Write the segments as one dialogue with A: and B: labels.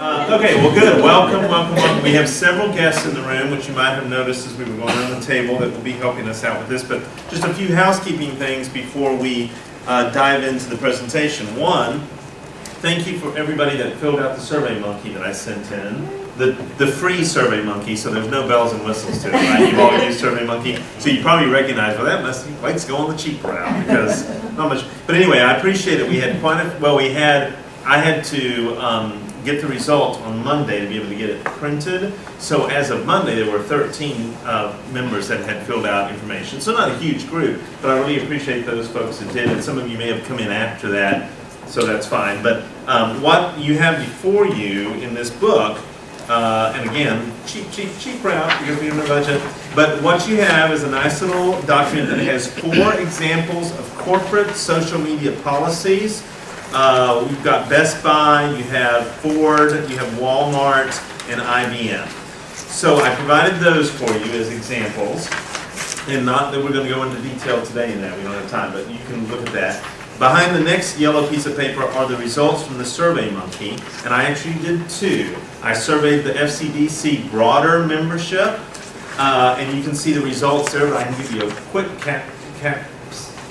A: Okay, well good. Welcome, welcome, welcome. We have several guests in the room, which you might have noticed as we were going around the table that will be helping us out with this, but just a few housekeeping things before we dive into the presentation. One, thank you for everybody that filled out the Survey Monkey that I sent in. The free Survey Monkey, so there's no bells and whistles to it, right? You've all used Survey Monkey, so you probably recognize, well, that must let's go on the cheap route because not much. But anyway, I appreciate it. We had I had to get the result on Monday to be able to get it printed. So as of Monday, there were 13 members that had filled out information. So not a huge group, but I really appreciate those folks that did. And some of you may have come in after that, so that's fine. But what you have before you in this book, and again, cheap route because we don't have a budget. But what you have is a nice little document that has 4 examples of corporate social media policies. We've got Best Buy, you have Ford, you have Walmart, and IBM. So I provided those for you as examples, and not that we're going to go into detail today in that, we don't have time, but you can look at that. Behind the next yellow piece of paper are the results from the Survey Monkey, and I actually did 2. I surveyed the Fcdc broader membership, and you can see the results there, but I can give you a quick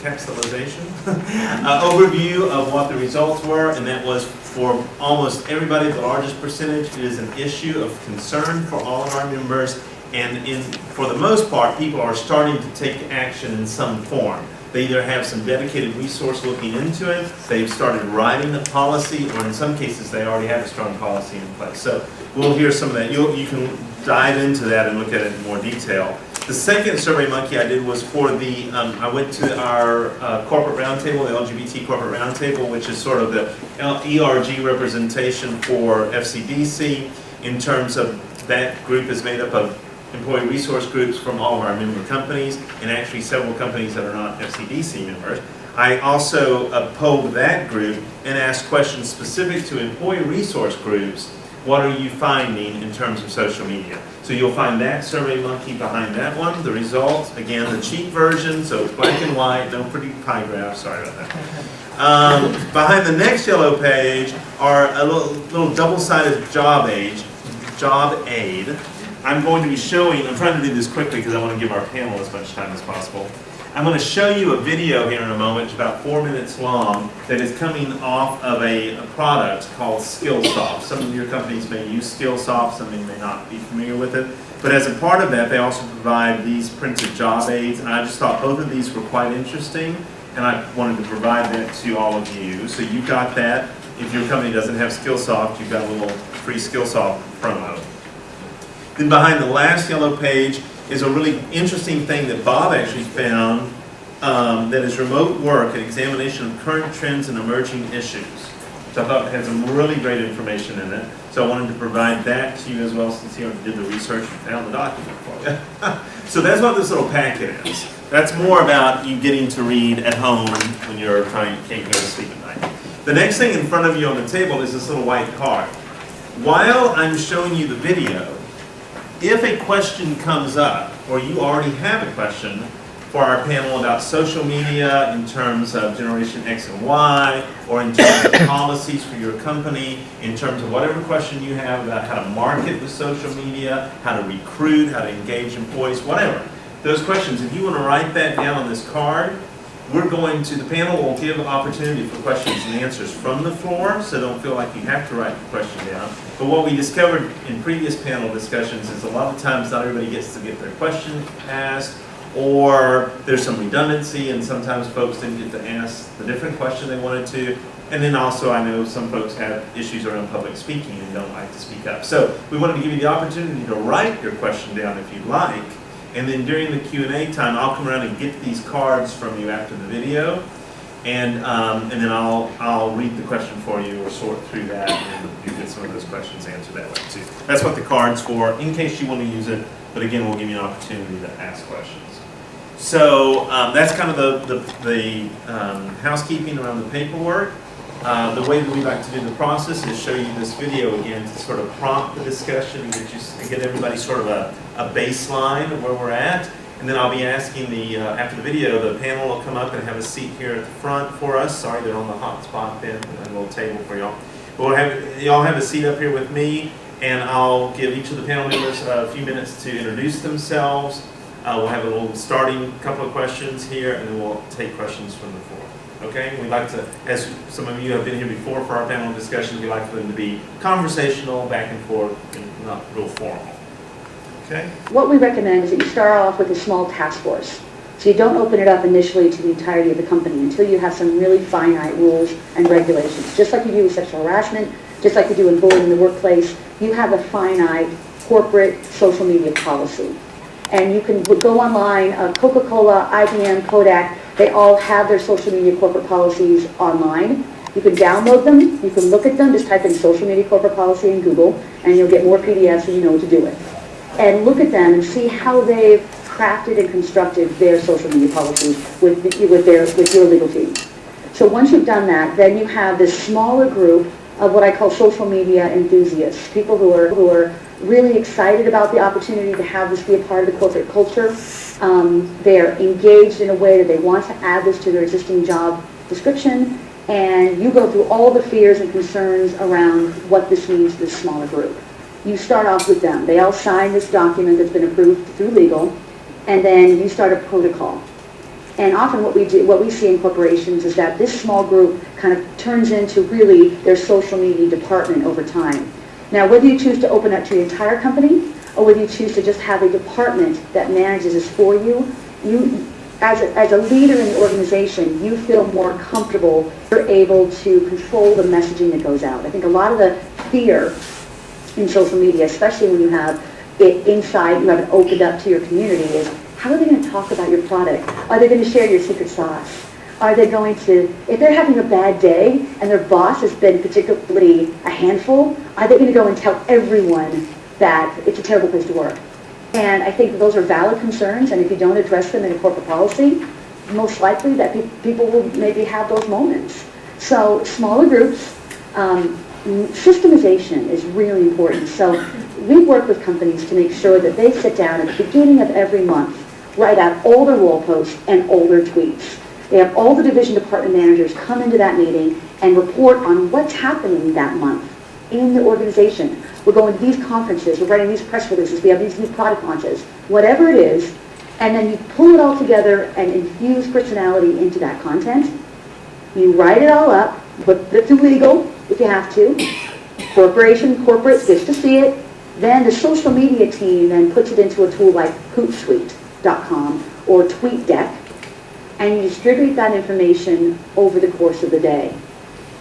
A: capsulization overview of what the results were, and that was for almost everybody, the largest percentage. It is an issue of concern for all of our members, and for the most part, people are starting to take action in some form. They either have some dedicated resource looking into it, they've started writing a policy, or in some cases they already have a strong policy in place. So we'll hear some of that. You can dive into that and look at it in more detail. The second Survey Monkey I did was for the, I went to our corporate roundtable, the LGBT corporate roundtable, which is sort of the ERG representation for FCDC, in terms of that group is made up of employee resource groups from all of our member companies, and actually several companies that are not FCDC members. I also polled that group and asked questions specific to employee resource groups. What are you finding in terms of social media? So you'll find that Survey Monkey behind that one. The results, again, the cheap version, so it's black and white, no pretty pie graphs, sorry about that. Behind the next yellow page are a little double-sided job aid. I'm going to be showing, I'm trying to do this quickly because I want to give our panel as much time as possible. I'm going to show you a video here in a moment, it's about 4 minutes long, that is coming off of a product called Skillsoft. Some of your companies may use Skillsoft, some of you may not be familiar with it. But as a part of that, they also provide these printed job aids, and I just thought both of these were quite interesting, and I wanted to provide that to all of you. So you got that. If your company doesn't have Skillsoft, you've got a little free Skillsoft promo. Then behind the last yellow page is a really interesting thing that Bob actually found, that is remote work, an examination of current trends and emerging issues, which I thought had some really great information in it. So I wanted to provide that to you as well, since you did the research and found the document for you. So that's what this little packet is. That's more about you getting to read at home when you're can't go to sleep at night. The next thing in front of you on the table is this little white card. While I'm showing you the video, if a question comes up, or you already have a question for our panel about social media in terms of Generation X and Y, or in terms of policies for your company, in terms of whatever question you have about how to market with social media, how to recruit, how to engage employees, whatever. Those questions, if you want to write that down on this card, the panel will give opportunity for questions and answers from the floor, so don't feel like you have to write the question down. But what we discovered in previous panel discussions is a lot of times not everybody gets to get their question asked, or there's some redundancy, and sometimes folks didn't get to ask the different question they wanted to. And then also I know some folks have issues around public speaking and don't like to speak up. So we wanted to give you the opportunity to write your question down if you'd like. And then during the Q&A time, I'll come around and get these cards from you after the video, and then I'll read the question for you or sort through that, and you get some of those questions answered that way too. That's what the card's for, in case you want to use it. But again, we'll give you an opportunity to ask questions. So that's kind of the housekeeping around the paperwork. The way that we like to do the process is show you this video again to sort of prompt the discussion and get everybody sort of a baseline of where we're at. And then I'll be asking after the video, the panel will come up and have a seat here at the front for us. Sorry, they're on the hot spot then, a little table for y'all. Y'all have a seat up here with me, and I'll give each of the panel members a few minutes to introduce themselves. We'll have a little starting couple of questions here, and then we'll take questions from the floor. Okay? We'd like to, as some of you have been here before for our panel discussions, we'd like for them to be conversational, back and forth, and not real formal. Okay?
B: What we recommend is that you start off with a small task force. So you don't open it up initially to the entirety of the company until you have some really finite rules and regulations. Just like you do with sexual harassment, just like you do in bullying in the workplace, you have a finite corporate social media policy. And you can go online, Coca-Cola, IBM, Kodak, they all have their social media corporate policies online. You can download them, you can look at them, just type in social media corporate policy in Google, and you'll get more PDFs and you know what to do with. And look at them and see how they've crafted and constructed their social media policies with your legal team. So once you've done that, then you have this smaller group of what I call social media enthusiasts, people who are really excited about the opportunity to have this be a part of the corporate culture. They're engaged in a way that they want to add this to their existing job description, and you go through all the fears and concerns around what this means to this smaller group. You start off with them. They all sign this document that's been approved through legal, and then you start a protocol. And often what we see in corporations is that this small group kind of turns into really their social media department over time. Now, whether you choose to open up to your entire company, or whether you choose to just have a department that manages this for you, as a leader in the organization, you feel more comfortable. You're able to control the messaging that goes out. I think a lot of the fear in social media, especially when you have it inside, you have it opened up to your community, is how are they going to talk about your product? Are they going to share your secret sauce? Are they going to, if they're having a bad day and their boss has been particularly a handful, are they going to go and tell everyone that it's a terrible place to work? And I think those are valid concerns, and if you don't address them in a corporate policy, most likely that people will maybe have those moments. So smaller groups, systemization is really important. So we work with companies to make sure that they sit down at the beginning of every month, write out all their wall posts and all their tweets. They have all the division department managers come into that meeting and report on what's happening that month in the organization. We're going to these conferences, we're writing these press releases, we have these new product launches, whatever it is, and then you pull it all together and infuse personality into that content. You write it all up, put it through legal if you have to. Corporate gets to see it. Then the social media team then puts it into a tool like hootsuite.com or TweetDeck, and you distribute that information over the course of the day.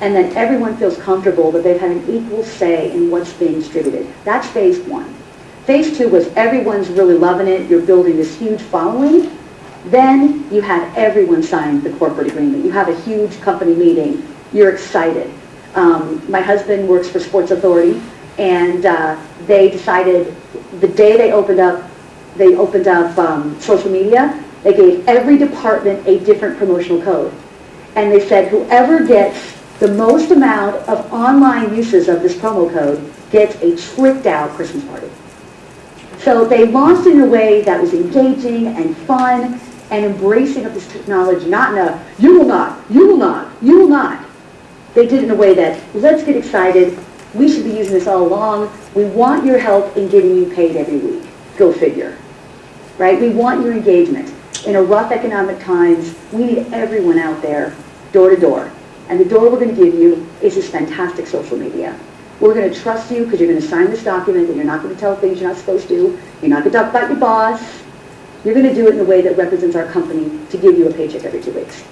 B: And then everyone feels comfortable that they've had an equal say in what's being distributed. That's phase one. Phase two was everyone's really loving it, you're building this huge following. Then you have everyone sign the corporate agreement. You have a huge company meeting, you're excited. My husband works for Sports Authority, and they decided the day they opened up social media, they gave every department a different promotional code. And they said whoever gets the most amount of online uses of this promo code gets a tricked out Christmas party. So they launched it in a way that was engaging and fun and embracing of this technology, not in a, you will not, you will not, you will not. They did it in a way that, let's get excited, we should be using this all along, we want your help in getting you paid every week. Go figure. Right? We want your engagement. In a rough economic times, we need everyone out there, door to door. And the door we're going to give you is this fantastic social media. We're going to trust you because you're going to sign this document and you're not going to tell things you're not supposed to. You're not going to talk about your boss. You're going to do it in a way that represents our company to give you a paycheck every 2 weeks.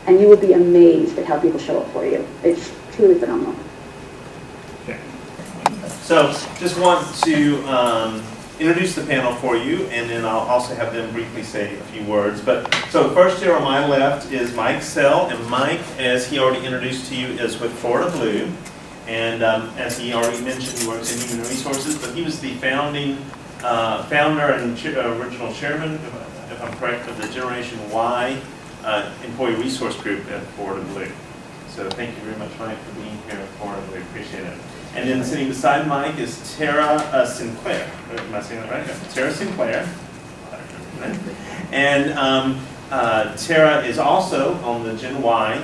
B: And you will be amazed at how people show up for you. It's truly phenomenal.
A: Okay. So just want to introduce the panel for you, and then I'll also have them briefly say a few words. But so first here on my left is Mike Sell, and Mike, as he already introduced to you, is with Florida Blue, and as he already mentioned, he works in human resources, but he was the founder and original chairman, if I'm correct, of the Generation Y employee resource group at Florida Blue. So thank you very much, Mike, for being here at Florida Blue. Appreciate it. And then sitting beside Mike is Tara Sinclair. Am I saying that right? Yeah. Tara Sinclair. And Tara is also on the Gen Y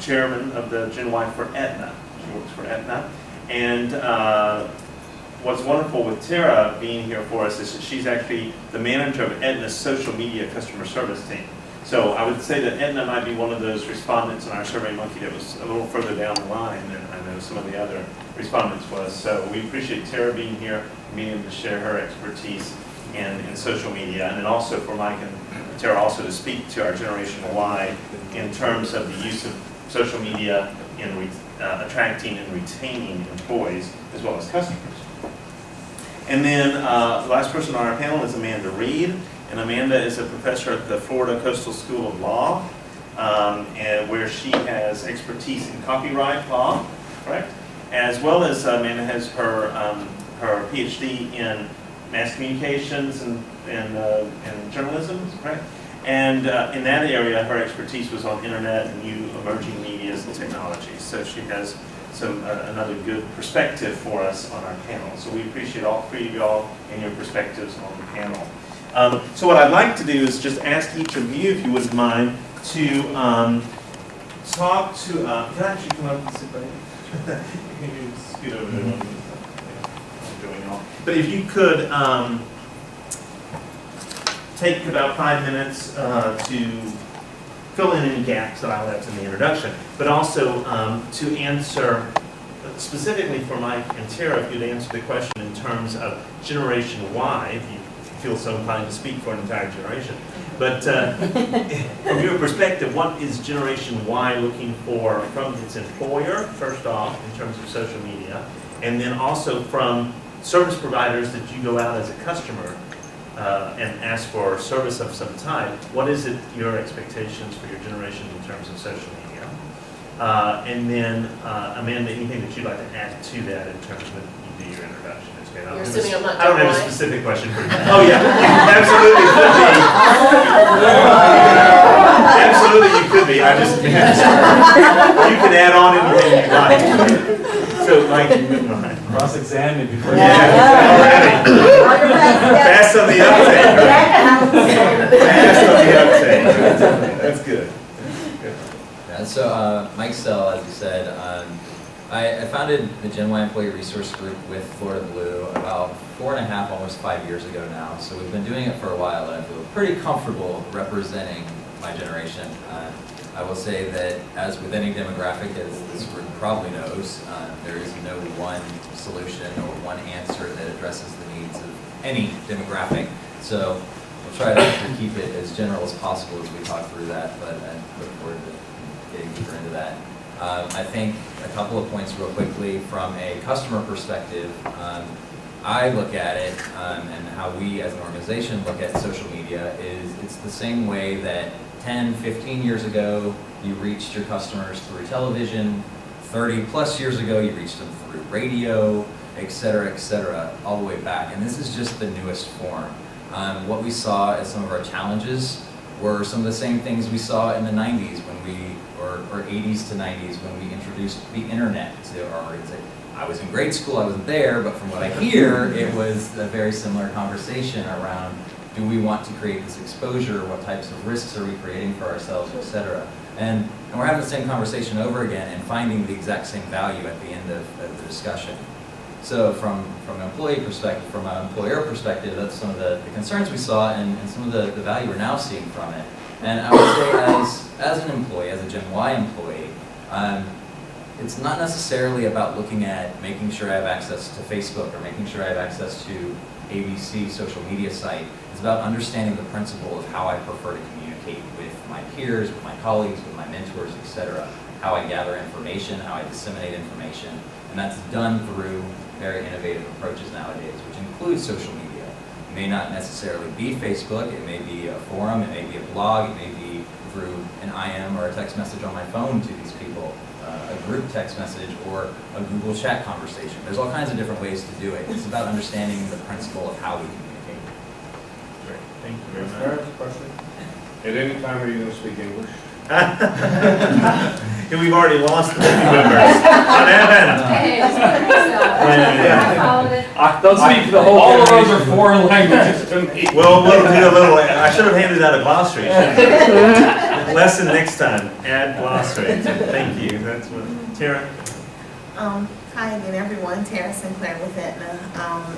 A: chairman of the Gen Y for Aetna. She works for Aetna. And what's wonderful with Tara being here for us is that she's actually the manager of Aetna's social media customer service team. So I would say that Aetna might be one of those respondents in our SurveyMonkey that was a little further down the line than I know some of the other respondents was. So we appreciate Tara being here and being able to share her expertise in social media, and then also for Mike and Tara also to speak to our Generation Y in terms of the use of social media in attracting and retaining employees as well as customers. And then the last person on our panel is Amanda Reed. And Amanda is a professor at the Florida Coastal School of Law, and where she has expertise in copyright law, correct? As well as Amanda has her PhD in mass communications and journalism, correct? And in that area, her expertise was on internet and new emerging medias and technologies. So she has another good perspective for us on our panel. So we appreciate all three of y'all and your perspectives on the panel. So what I'd like to do is just ask each of you, if you wouldn't mind, to talk to, can I actually come up and sit right here? Can you scoot over there? But if you could take about 5 minutes to fill in any gaps that I left in the introduction, but also to answer, specifically for Mike and Tara, if you'd answer the question in terms of Generation Y, if you feel so inclined to speak for an entire generation. But from your perspective, what is Generation Y looking for from its employer, first off, in terms of social media, and then also from service providers that you go out as a customer and ask for service of some type? What is it, your expectations for your generation in terms of social media? And then, Amanda, anything that you'd like to add to that in terms of when you do your introduction?
C: You're assuming I'm not
A: I don't have a specific question for you. Oh yeah, absolutely you could be. Absolutely you could be. I just you can add on anything you like. So Mike, you wouldn't mind.
D: Cross-examine before
A: already. Fast on the uptake. Fast on the uptake. That's good.
E: Yeah, so Mike Sell, as you said, I founded the Gen Y Employee Resource Group with Florida Blue about 4.5, almost 5 years ago now. So we've been doing it for a while, and I feel pretty comfortable representing my generation. I will say that, as with any demographic, as this group probably knows, there is no one solution or one answer that addresses the needs of any demographic. So we'll try to keep it as general as possible as we talk through that, but I look forward to getting deeper into that. I think a couple of points real quickly from a customer perspective. I look at it and how we as an organization look at social media is it's the same way that 10, 15 years ago you reached your customers through television, 30 plus years ago you reached them through radio, et cetera, all the way back. And this is just the newest form. What we saw as some of our challenges were some of the same things we saw in the 90s when or 80s to 90s when we introduced the internet to our organization. I was in grade school, I wasn't there, but from what I hear, it was a very similar conversation around, do we want to create this exposure, what types of risks are we creating for ourselves, et cetera. And we're having the same conversation over again and finding the exact same value at the end of the discussion. So from an employee perspective, from an employer perspective, that's some of the concerns we saw and some of the value we're now seeing from it. And I would say as an employee, as a Gen Y employee, it's not necessarily about looking at making sure I have access to Facebook or making sure I have access to ABC social media site. It's about understanding the principle of how I prefer to communicate with my peers, with my colleagues, with my mentors, etc. How I gather information, how I disseminate information. And that's done through very innovative approaches nowadays, which includes social media. It may not necessarily be Facebook, it may be a forum, it may be a blog, it may be through an IM or a text message on my phone to these people, a group text message or a Google chat conversation. There's all kinds of different ways to do it. It's about understanding the principle of how we communicate.
A: Great, thank you very much.
D: Question? At any time are you going to speak English?
A: And we've already lost the baby members. What happened?
D: Don't speak for the whole all of those are foreign languages to me.
A: Well, we'll do a little, I should have handed out a glossary. Lesson next time, add glossary. Thank you, that's what, Tara?
C: Hi again, everyone. Tara Sinclair with Aetna.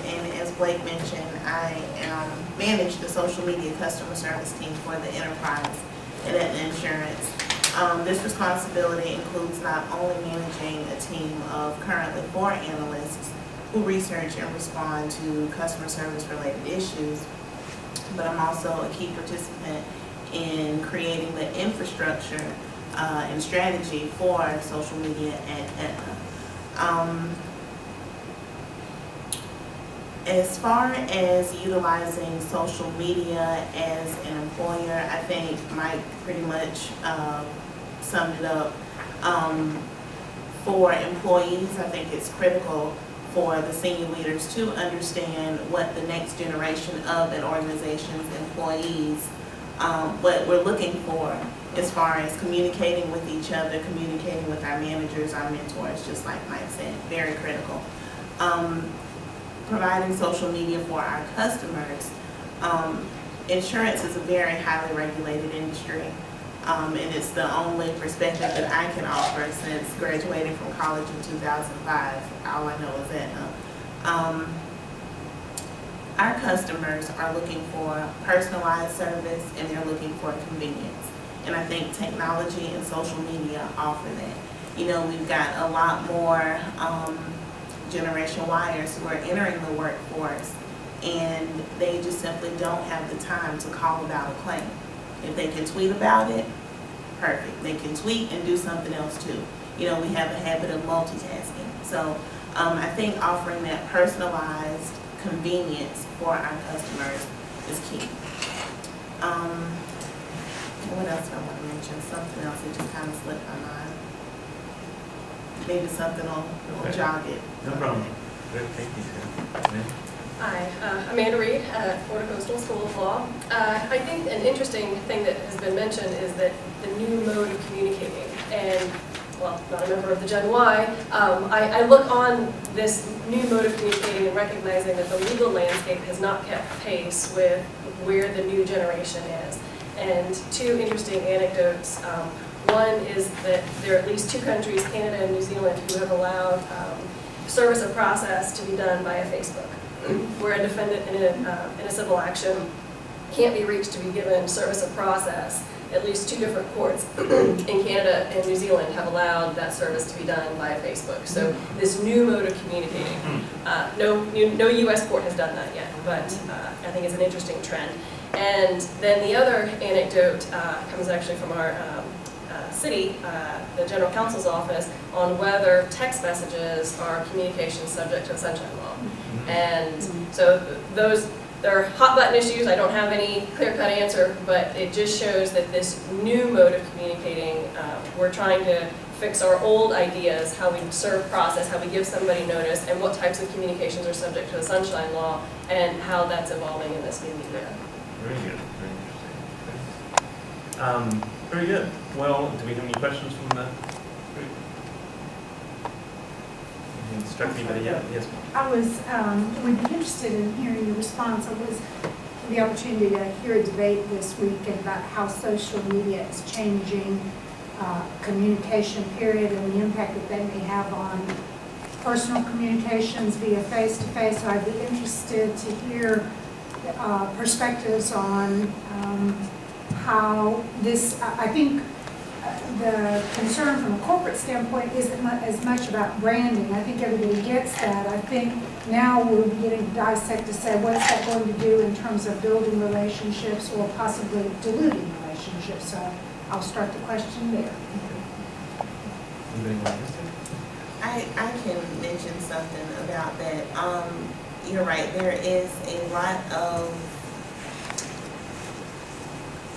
C: And as Blake mentioned, I manage the social media customer service team for the enterprise at Aetna Insurance. This responsibility includes not only managing a team of currently 4 analysts who research and respond to customer service related issues, but I'm also a key participant in creating the infrastructure and strategy for social media at Aetna. As far as utilizing social media as an employer, I think Mike pretty much summed it up. For employees, I think it's critical for the senior leaders to understand what the next generation of an organization's employees, what we're looking for as far as communicating with each other, communicating with our managers, our mentors, just like Mike said, very critical. Providing social media for our customers. Insurance is a very highly regulated industry, and it's the only perspective that I can offer since graduating from college in 2005. All I know is Aetna. Our customers are looking for personalized service and they're looking for convenience. And I think technology and social media offer that. You know, we've got a lot more Generation Yers who are entering the workforce, and they just simply don't have the time to call about a claim. If they can tweet about it, perfect. They can tweet and do something else too. You know, we have a habit of multitasking. So I think offering that personalized convenience for our customers is key. What else do I want to mention? Something else that just kind of slipped my mind. Maybe something will jog it.
A: No problem. Good, thank you, Tara.
F: Hi, Amanda Reed at Florida Coastal School of Law. I think an interesting thing that has been mentioned is that the new mode of communicating, and well, not a member of the Gen Y, I look on this new mode of communicating and recognizing that the legal landscape has not kept pace with where the new generation is. And 2 interesting anecdotes. One is that there are at least 2 countries, Canada and New Zealand, who have allowed service of process to be done via Facebook, where a defendant in a civil action can't be reached to be given service of process. At least 2 different courts in Canada and New Zealand have allowed that service to be done via Facebook. So this new mode of communicating, no U.S. court has done that yet, but I think it's an interesting trend. And then the other anecdote comes actually from our city, the general counsel's office, on whether text messages are communications subject to the Sunshine Law. And so there are hot button issues. I don't have any clear-cut answer, but it just shows that this new mode of communicating, we're trying to fix our old ideas, how we serve process, how we give somebody notice, and what types of communications are subject to the Sunshine Law, and how that's evolving in this new media.
A: Very good, very interesting. Very good. Well, do we have any questions from the group? Anything struck anybody? Yeah, yes, ma'am.
G: I would be interested in hearing your response. I was the opportunity to hear a debate this week about how social media is changing communication period and the impact that they may have on personal communications via face-to-face. So I'd be interested to hear perspectives on how this, I think the concern from a corporate standpoint isn't as much about branding. I think everybody gets that. I think now we're beginning to dissect to say what's that going to do in terms of building relationships or possibly diluting relationships. So I'll start the question there.
A: Anybody want to say?
C: I can mention something about that. You're right, there is a lot of,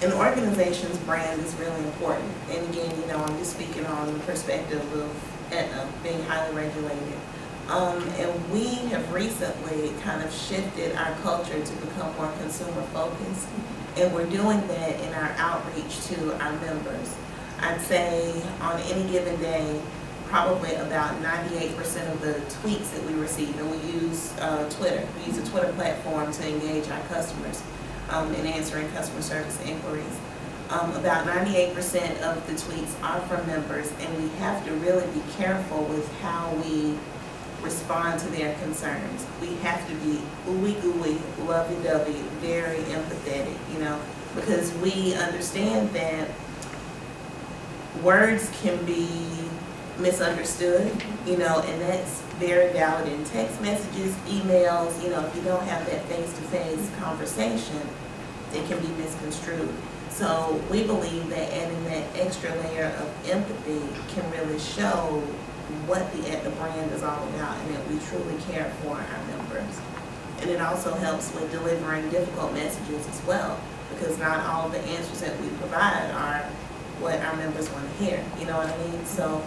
C: an organization's brand is really important. And again, you know, I'm just speaking on the perspective of Aetna being highly regulated. And we have recently kind of shifted our culture to become more consumer focused. And we're doing that in our outreach to our members. I'd say on any given day, probably about 98% of the tweets that we receive, and we use Twitter. We use a Twitter platform to engage our customers in answering customer service inquiries. About 98% of the tweets are from members, and we have to really be careful with how we respond to their concerns. We have to be ooey gooey, lovey-dovey, very empathetic, because we understand that words can be misunderstood, and that's very valid in text messages, emails, if you don't have that face-to-face conversation, it can be misconstrued. So we believe that adding that extra layer of empathy can really show what the brand is all about and that we truly care for our members. And it also helps with delivering difficult messages as well, because not all of the answers that we provide are what our members want to hear, you know what I mean? So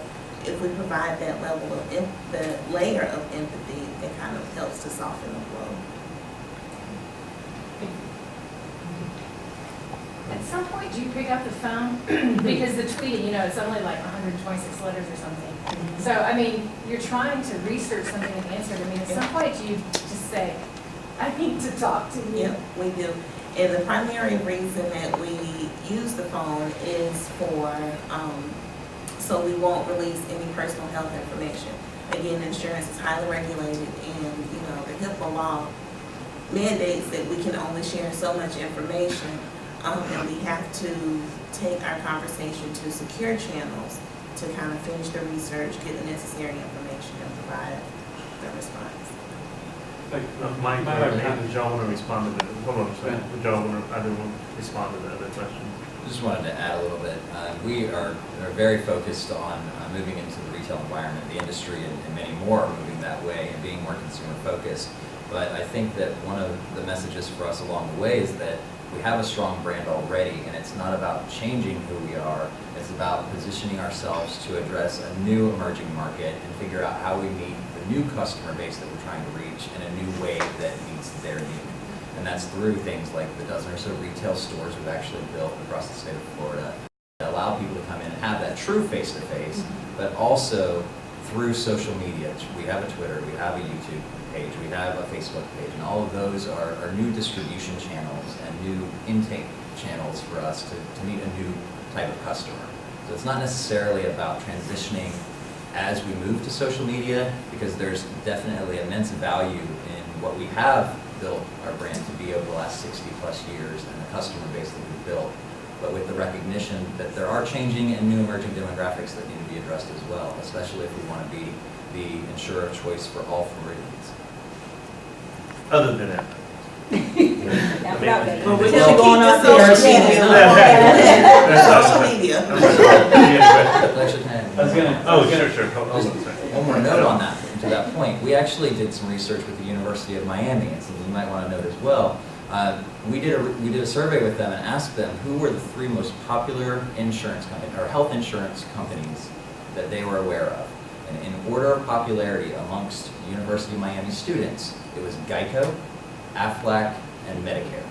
C: if we provide that level of, the layer of empathy, it kind of helps to soften the blow.
H: At some point, do you pick up the phone? Because the tweeting, it's only like 126 letters or something. So, I mean, you're trying to research something and answer it. I mean, at some point, do you just say, I need to talk to you?
C: Yeah, we do. And the primary reason that we use the phone is for, so we won't release any personal health information. Again, insurance is highly regulated, and, the HIPAA law mandates that we can only share so much information. And we have to take our conversation to secure channels to kind of finish the research, get the necessary information, and provide the response.
A: Mike, did Joe want to respond to that? Hold on a second. Joe, I didn't want to respond to the other question.
E: I just wanted to add a little bit. We are very focused on moving into the retail environment. The industry and many more are moving that way and being more consumer focused. But I think that one of the messages for us along the way is that we have a strong brand already, and it's not about changing who we are. It's about positioning ourselves to address a new emerging market and figure out how we meet the new customer base that we're trying to reach in a new way that meets their need. And that's through things like the dozen or so retail stores we've actually built across the state of Florida that allow people to come in and have that true face-to-face, but also through social media. We have a Twitter, we have a YouTube page, we have a Facebook page, and all of those are new distribution channels and new intake channels for us to meet a new type of customer. So it's not necessarily about transitioning as we move to social media, because there's definitely immense value in what we have built our brand to be over the last 60 plus years and the customer base that we've built, but with the recognition that there are changing and new emerging demographics that need to be addressed as well, especially if we want to be the insurer of choice for all Floridians.
A: Other than that.
C: Well, we're
E: Well,
C: going on
E: social
C: media.
A: Sure. Hold on a second.
E: One more note on that, to that point. We actually did some research with the University of Miami, and something you might want to note as well. We did a survey with them and asked them who were the 3 most popular insurance companies or health insurance companies that they were aware of. And in order of popularity amongst University of Miami students, it was Geico, Aflac, and Medicare.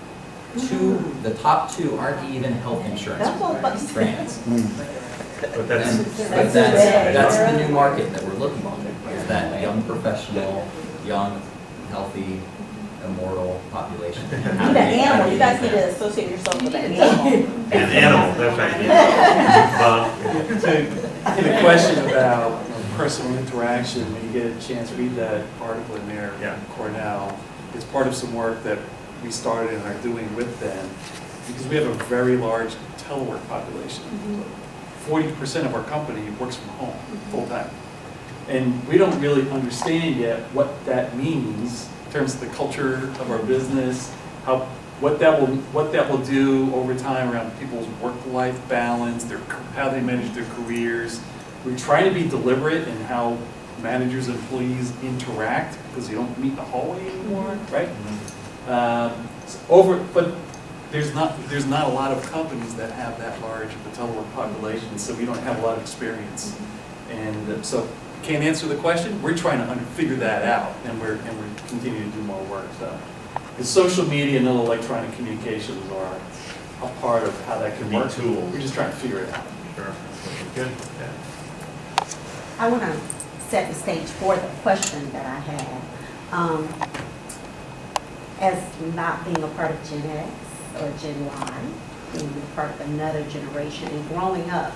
E: The top 2 aren't even health insurance brands.
A: But that's
E: That's the new market that we're looking for, is that young professional, young, healthy, immortal population.
I: The animal, you guys need to associate yourself with an animal.
A: an animal, that's right.
J: To the question about personal interaction, when you get a chance to read that article in there,
A: Yeah.
J: Cornell, it's part of some work that we started and are doing with them, because we have a very large telework population. 40% of our company works from home full time. And we don't really understand yet what that means in terms of the culture of our business, what that will do over time around people's work-life balance, how they manage their careers. We're trying to be deliberate in how managers and employees interact, because you don't meet in the hallway anymore, right? But there's not a lot of companies that have that large of a telework population, so we don't have a lot of experience. And so can't answer the question. We're trying to figure that out, and we're continuing to do more work. So the social media and other electronic communications are a part of how that can
A: Be
J: work.
A: tools.
J: We're just trying to figure it out.
A: Sure. Good. Yeah.
I: I want to set the stage for the question that I had. As not being a part of Gen X or Gen Y, being part of another generation and growing up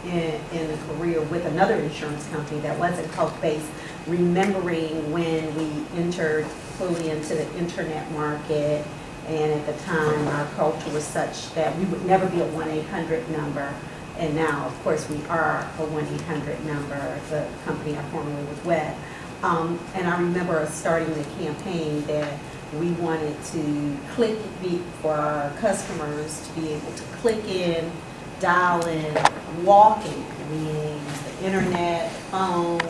I: in a career with another insurance company that wasn't health-based, remembering when we entered fully into the internet market, and at the time, our culture was such that we would never be a 1-800 number. And now, of course, we are a 1-800 number, the company I formerly was with. And I remember us starting the campaign that we wanted to for our customers to be able to click in, dial in, walk in, meaning the internet, phone,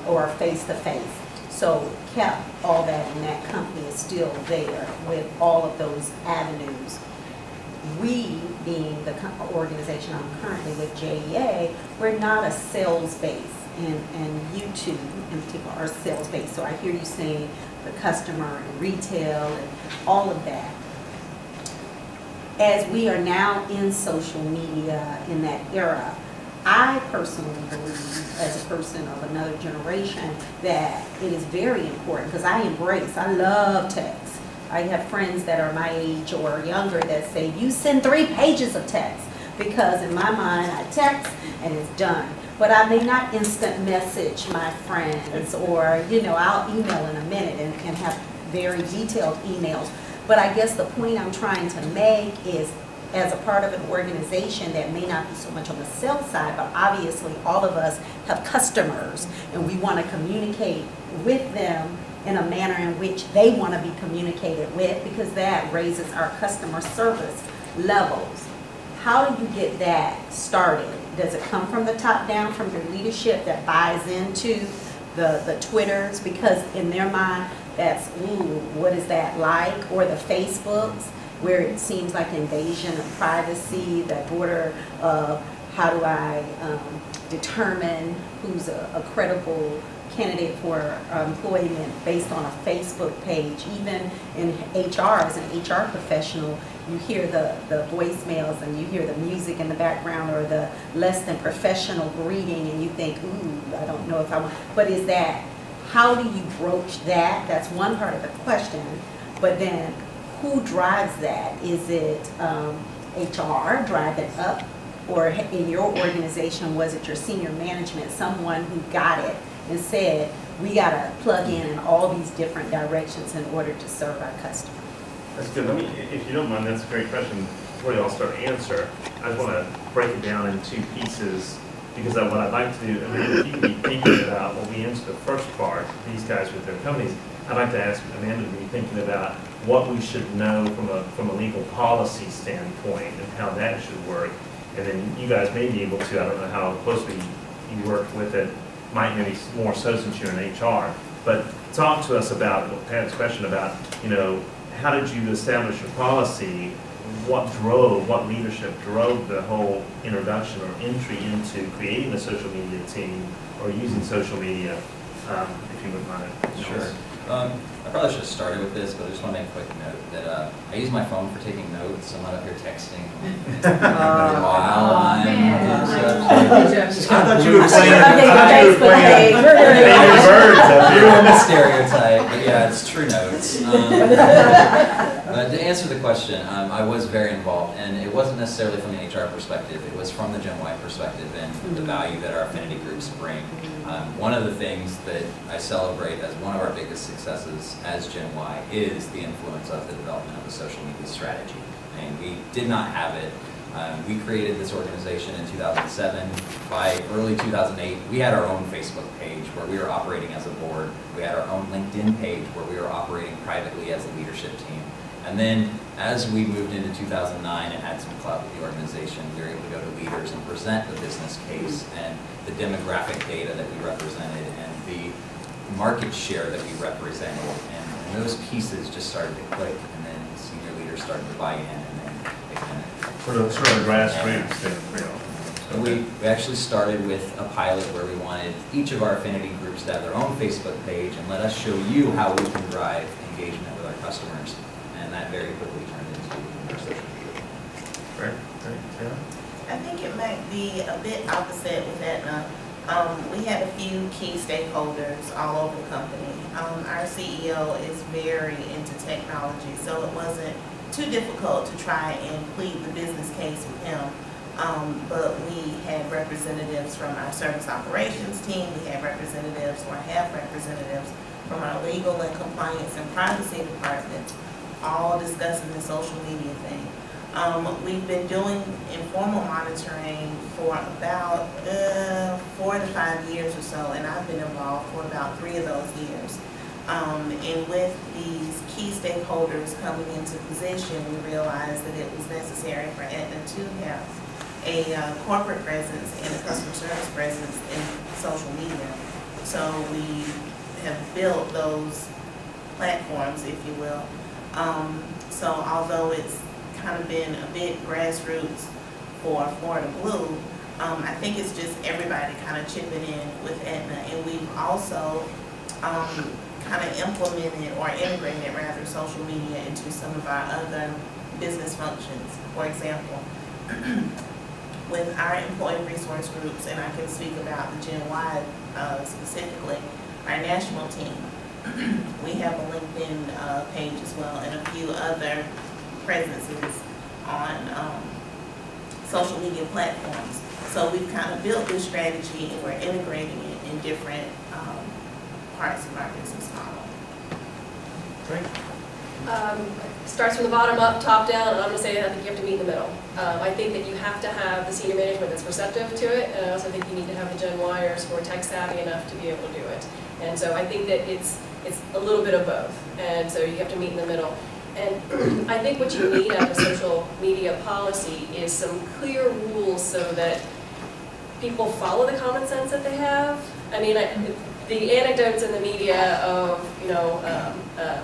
I: or face-to-face. So kept all that, and that company is still there with all of those avenues. We, being the organization I'm currently with, JEA, we're not a sales base, and YouTube in particular are sales based. So I hear you saying the customer and retail and all of that. As we are now in social media in that era, I personally believe, as a person of another generation, that it is very important, because I love text. I have friends that are my age or younger that say, you send 3 pages of text, because in my mind, I text and it's done. But I may not instant message my friends, or, I'll email in a minute and have very detailed emails. But I guess the point I'm trying to make is, as a part of an organization that may not be so much on the sales side, but obviously all of us have customers, and we want to communicate with them in a manner in which they want to be communicated with, because that raises our customer service levels. How do you get that started? Does it come from the top down, from your leadership that buys into the Twitters? Because in their mind, that's, ooh, what is that like? Or the Facebooks, where it seems like invasion of privacy, that border of how do I determine who's a credible candidate for employment based on a Facebook page. Even in HR, as an HR professional, you hear the voicemails and you hear the music in the background, or the less than professional greeting, and you think, ooh, I don't know if I want. But is that, how do you broach that? That's one part of the question. But then, who drives that? Is it HR driving up? Or in your organization, was it your senior management, someone who got it and said, we got to plug in all these different directions in order to serve our customers?
A: That's good. Let me, if you don't mind, that's a great question. Before you all start to answer, I just want to break it down in 2 pieces, because what I'd like to do, if you can be thinking about, when we answer the first part, these guys with their companies, I'd like to ask Amanda to be thinking about what we should know from a legal policy standpoint and how that should work. And then you guys may be able to, I don't know how closely you work with it, might maybe more so since you're in HR, but talk to us about, Pat's question about, how did you establish your policy? What leadership drove the whole introduction or entry into creating a social media team or using social media, if you wouldn't mind.
E: Sure. I probably should have started with this, but I just want to make a quick note that I use my phone for taking notes. I'm not up here texting while I'm
A: I thought you were playing
E: a stereotype, but yeah, it's true notes. To answer the question, I was very involved, and it wasn't necessarily from the HR perspective. It was from the Gen Y perspective and the value that our affinity groups bring. One of the things that I celebrate as one of our biggest successes as Gen Y is the influence of the development of a social media strategy. And we did not have it. We created this organization in 2007. By early 2008, we had our own Facebook page where we were operating as a board. We had our own LinkedIn page where we were operating privately as a leadership team. And then as we moved into 2009 and had some clout with the organization, we were able to go to leaders and present the business case and the demographic data that we represented and the market share that we represented. And those pieces just started to click, and then senior leaders started to buy in, and then they kind of...
A: Sort of grassroots thing.
E: So we actually started with a pilot where we wanted each of our affinity groups to have their own Facebook page and let us show you how we can drive engagement with our customers. And that very quickly turned into our social media.
A: Right. Sarah?
C: I think it might be a bit opposite with Aetna. We had a few key stakeholders all over the company. Our CEO is very into technology, so it wasn't too difficult to try and plead the business case with him. But we had representatives from our service operations team, we had representatives or have representatives from our legal and compliance and privacy departments, all discussing the social media thing. We've been doing informal monitoring for about 4 to 5 years or so, and I've been involved for about 3 of those years. And with these key stakeholders coming into position, we realized that it was necessary for Aetna to have a corporate presence and a customer service presence in social media. So we have built those platforms, if you will. So although it's kind of been a bit grassroots for Florida Blue, I think it's just everybody kind of chipping in with Aetna, and we've also kind of implemented or integrated rather social media into some of our other business functions. For example, with our employee resource groups, and I can speak about the Gen Y specifically, our national team, we have a LinkedIn page as well and a few other presences on social media platforms. So we've kind of built this strategy and we're integrating it in different parts of our business model.
A: Great.
F: Starts from the bottom up, top down, and I'm going to say I think you have to meet in the middle. I think that you have to have the senior management that's receptive to it, and I also think you need to have the Gen Yers who are tech savvy enough to be able to do it. And so I think that it's a little bit of both, and so you have to meet in the middle. And I think what you need out of social media policy is some clear rules so that people follow the common sense that they have. I mean, the anecdotes in the media of, you know,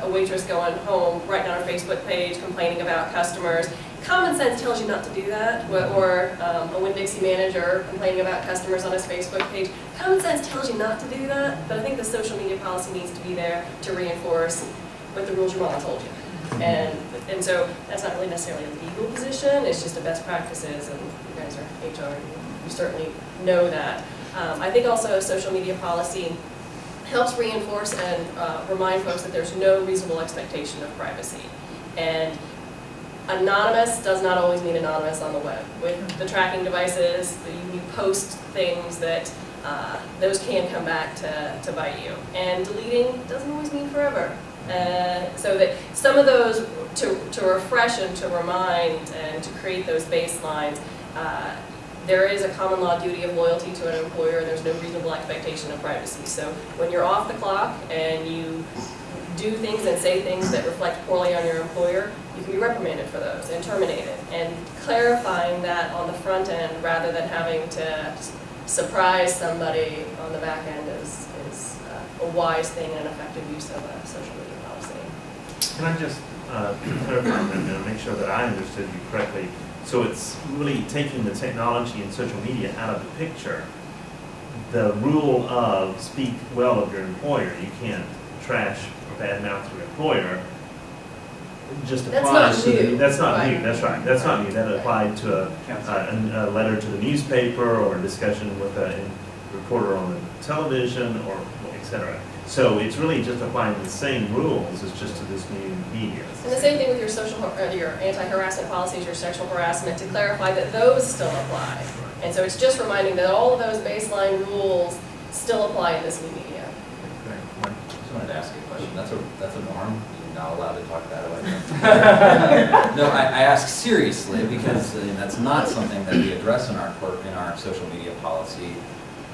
F: a waitress going home, writing on her Facebook page, complaining about customers. Common sense tells you not to do that, or a Winn-Dixie manager complaining about customers on his Facebook page. Common sense tells you not to do that, but I think the social media policy needs to be there to reinforce what the rules your mom told you. And so that's not really necessarily a legal position, it's just a best practices, and you guys are HR, you certainly know that. I think also social media policy helps reinforce and remind folks that there's no reasonable expectation of privacy. And anonymous does not always mean anonymous on the web. With the tracking devices, you post things that those can come back to bite you. And deleting doesn't always mean forever. So that some of those, to refresh and to remind and to create those baselines, there is a common law duty of loyalty to an employer, and there's no reasonable expectation of privacy. So when you're off the clock and you do things and say things that reflect poorly on your employer, you can be reprimanded for those and terminated. And clarifying that on the front end rather than having to surprise somebody on the back end is a wise thing and an effective use of a social media policy.
A: Can I just clarify that and make sure that I understood you correctly? So it's really taking the technology and social media out of the picture. The rule of speak well of your employer, you can't trash or badmouth your employer, just applies to the, that's not new, that's right, that's not new. That applied to a letter to the newspaper or a discussion with a reporter on the television or et cetera. So it's really just applying the same rules, it's just to this new media.
F: And the same thing with your anti-harassment policies, your sexual harassment, to clarify that those still apply. And so it's just reminding that all of those baseline rules still apply in this new media.
E: I just wanted to ask you a question. That's a norm. You're not allowed to talk that way. No, I ask seriously because that's not something that we address in our social media policy,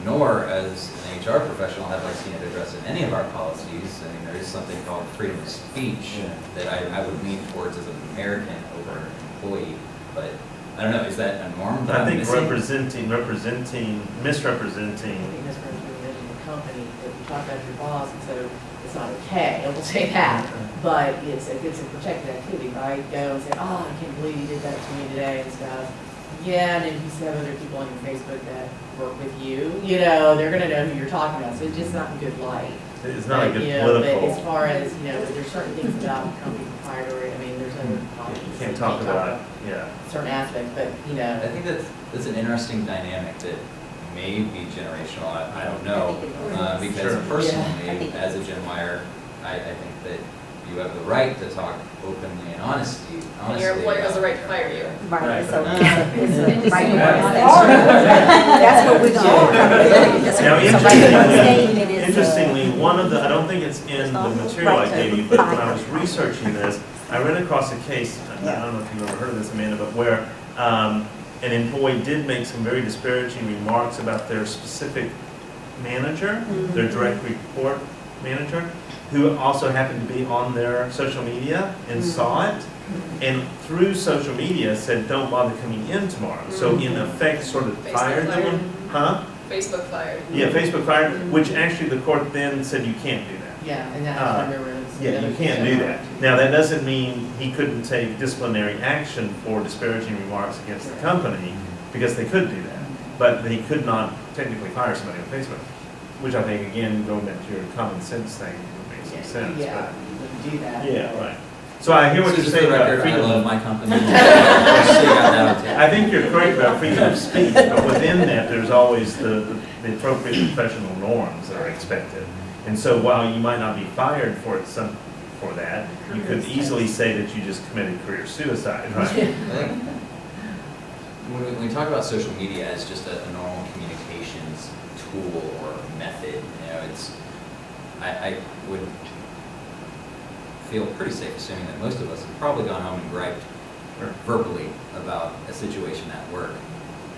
E: nor as an HR professional have I seen it addressed in any of our policies. I mean, there is something called freedom of speech that I would lean towards as an American over an employee, but I don't know, is that a norm that
A: I
E: I'm
A: think
E: missing?
A: misrepresenting.
K: I think that's representation of the company, that you talk about your boss, and so it's not okay, I will say that, but it's a protected activity, right? Go and say, oh, I can't believe you did that to me today and stuff. Yeah, and then if you have other people on your Facebook that work with you, you know, they're gonna know who you're talking about, so it's just not a good light.
A: It's not a good
K: You know,
A: political.
K: but as far as, you know, there's certain things about company proprietary, I mean, there's other policies.
A: You can't talk about, yeah.
K: certain aspects, but, you know.
E: I think that's an interesting dynamic that may be generational, I don't know. Because
A: Sure.
E: personally,
I: Yeah.
E: as a Gen Yer, I think that you have the right to talk openly and honestly.
F: And your employer has the right to fire you.
I: Right, so
E: Right.
I: it's a right to
E: Yeah.
I: work statute. That's what we're going to.
A: Now,
I: Interestingly,
A: interestingly, one of the, I don't think it's in the material I gave you, but when I was researching this, I ran across a case, I don't know if you've ever heard of this, Amanda, but where an employee did make some very disparaging remarks about their specific manager, their direct report manager, who also happened to be on their social media and saw it, and through social media said, don't bother coming in tomorrow. So in effect, sort of
F: Facebook
A: fired
F: fired.
A: them. Huh?
F: Facebook fired.
A: Yeah, Facebook fired, which actually the court then said you can't do that.
K: Yeah, and that's when there was.
A: Yeah, you can't do that. Now, that doesn't mean he couldn't take disciplinary action for disparaging remarks against the company, because they could do that. But he could not technically fire somebody on Facebook, which I think, again, going back to your common sense thing, would make some sense.
K: Yeah,
A: but-
K: wouldn't do that.
A: Yeah, right. So I hear what you're
E: Just
A: saying
E: for the
A: about
E: record, I
A: freedom.
E: love my company. So you got that on tape.
A: I think you're correct about freedom of speech, but within that, there's always the appropriate professional norms that are expected. And so while you might not be fired for that, you could easily say that you just committed career suicide, right?
E: I think when we talk about social media as just a normal communications tool or method, I would feel pretty safe assuming that most of us have probably gone home and griped verbally about a situation at work.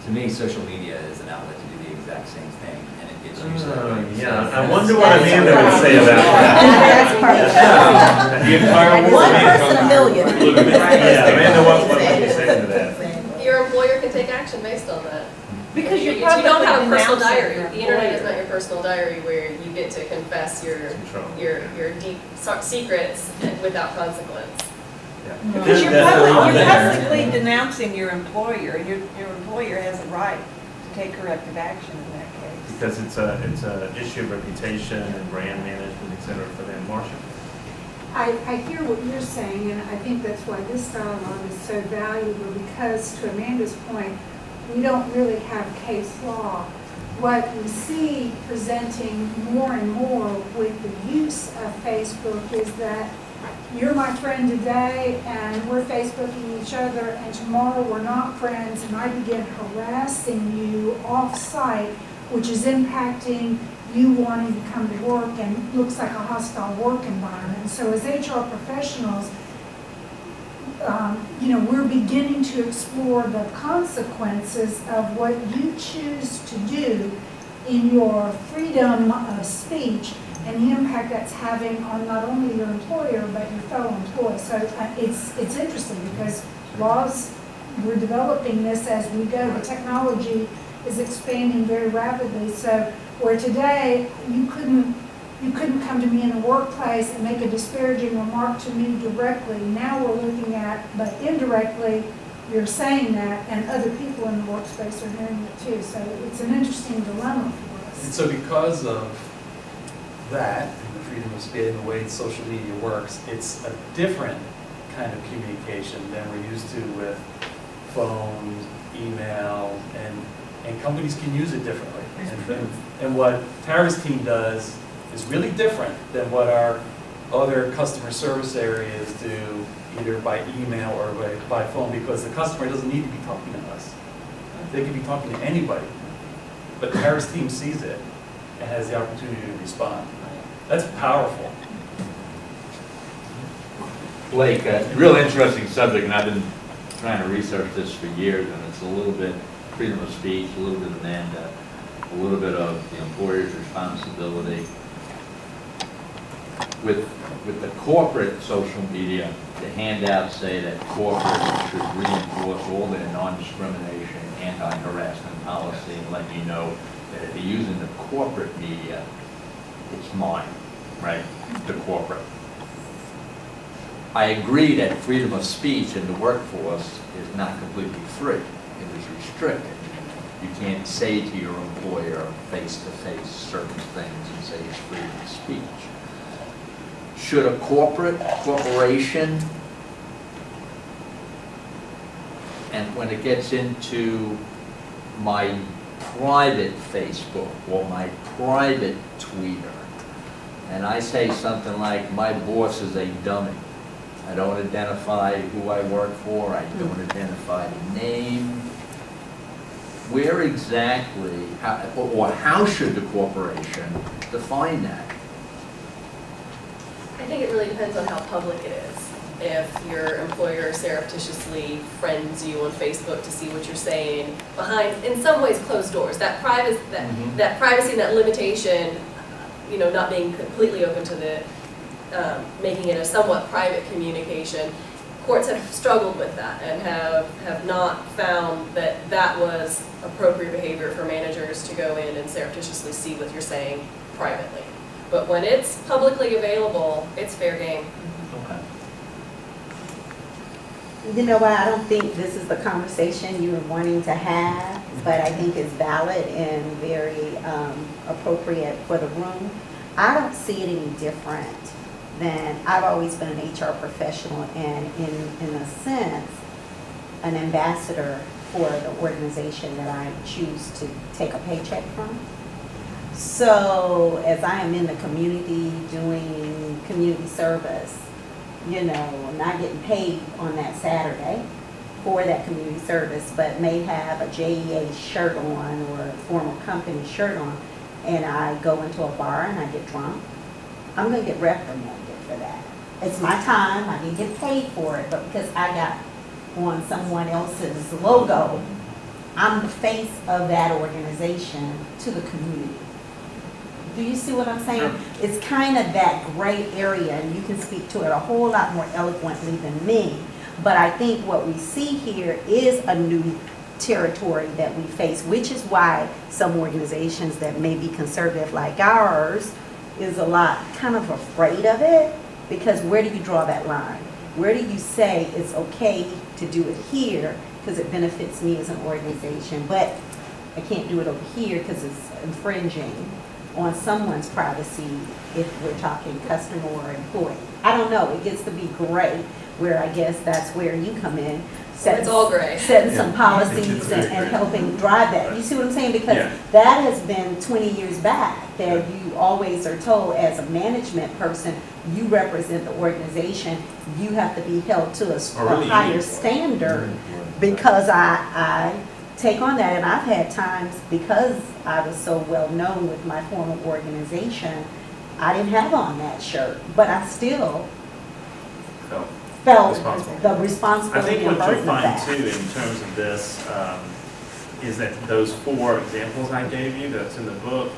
E: To me, social media is an outlet to do the exact same thing, and it gets used that way.
A: Yeah,
E: So-
A: I wonder what Amanda would say about that.
I: That's part of it.
A: The entire world.
I: One person a million.
A: Yeah, Amanda, what would you say to that?
F: Your employer can take action based on that.
K: Because you're
F: You don't have a
K: publicly
F: personal
K: denouncing
F: diary.
K: your
F: The internet is
K: employer.
F: not your personal diary where you get to confess your deep secrets without consequence.
L: Because you're
A: Definitely.
L: publicly denouncing your employer, and your employer has a right to take corrective action in that case.
A: Because it's a issue of reputation and brand management, et cetera, for them. Marcia?
G: I hear what you're saying, and I think that's why this dialogue is so valuable, because to Amanda's point, we don't really have case law. What we see presenting more and more with the use of Facebook is that you're my friend today, and we're Facebooking each other, and tomorrow we're not friends, and I begin harassing you off-site, which is impacting you wanting to come to work, and looks like a hostile work environment. So as HR professionals, we're beginning to explore the consequences of what you choose to do in your freedom of speech and the impact that's having on not only your employer, but your fellow employees. So it's interesting because laws, we're developing this as we go. The technology is expanding very rapidly. So where today you couldn't come to me in the workplace and make a disparaging remark to me directly. Now we're looking at, but indirectly, you're saying that, and other people in the workspace are hearing it too. So it's an interesting dilemma for us.
J: And so because of that, and the freedom of speech and the way social media works, it's a different kind of communication than we're used to with phones, email, and companies can use it differently. And what Tara's team does is really different than what our other customer service areas do, either by email or by phone, because the customer doesn't need to be talking to us. They could be talking to anybody. But Tara's team sees it and has the opportunity to respond. That's powerful.
M: Blake, real interesting subject, and I've been trying to research this for years, and it's a little bit freedom of speech, a little bit of Amanda, a little bit of the employer's responsibility. With the corporate social media, the handouts say that corporate should reinforce all their non-discrimination, anti-harassment policy, and let you know that if you're using the corporate media, it's mine, right? The corporate. I agree that freedom of speech in the workforce is not completely free. It is restricted. You can't say to your employer face-to-face certain things and say it's freedom of speech. Should a corporation, and when it gets into my private Facebook or my private Twitter, and I say something like, my boss is a dummy. I don't identify who I work for, I don't identify the name. Where exactly, or how should the corporation define that?
F: I think it really depends on how public it is. If your employer surreptitiously friends you on Facebook to see what you're saying behind, in some ways, closed doors, that privacy, that privacy and that limitation, you know, not being completely open to the, making it a somewhat private communication, courts have struggled with that and have not found that that was appropriate behavior for managers to go in and surreptitiously see what you're saying privately. But when it's publicly available, it's fair game.
M: Okay.
I: You know what, I don't think this is the conversation you were wanting to have, but I think it's valid and very appropriate for the room. I don't see it any different than, I've always been an HR professional and in a sense, an ambassador for the organization that I choose to take a paycheck from. So as I am in the community doing community service, you know, I'm not getting paid on that Saturday for that community service, but may have a JEA shirt on or a formal company shirt on, and I go into a bar and I get drunk, I'm gonna get reprimanded for that. It's my time, I didn't get paid for it, but because I got on someone else's logo, I'm the face of that organization to the community. Do you see what I'm saying?
A: Sure.
I: It's kind of that gray area, and you can speak to it a whole lot more eloquently than me. But I think what we see here is a new territory that we face, which is why some organizations that may be conservative like ours is a lot kind of afraid of it, because where do you draw that line? Where do you say it's okay to do it here because it benefits me as an organization, but I can't do it over here because it's infringing on someone's privacy if we're talking customer or employee? I don't know, it gets to be gray, where I guess that's where you come in.
F: It's all gray.
I: Setting some
A: Yeah.
I: policies
A: It's very
I: and
A: gray.
I: helping drive that. You see what I'm saying? Because
A: Yeah.
I: that has been 20 years back, that you always are told as a management person, you represent the organization, you have to be held to
A: Or really
I: a higher
A: any
I: standard, because I take on that. And I've had times, because I was so well known with my former organization, I didn't have on that shirt, but I still
A: So,
I: felt
A: Responsible.
I: the
A: I
I: responsibility
A: think
I: and
A: what you'll
I: burden of
A: find
I: that.
A: too, in terms of this, is that those 4 examples I gave you, that's in the book,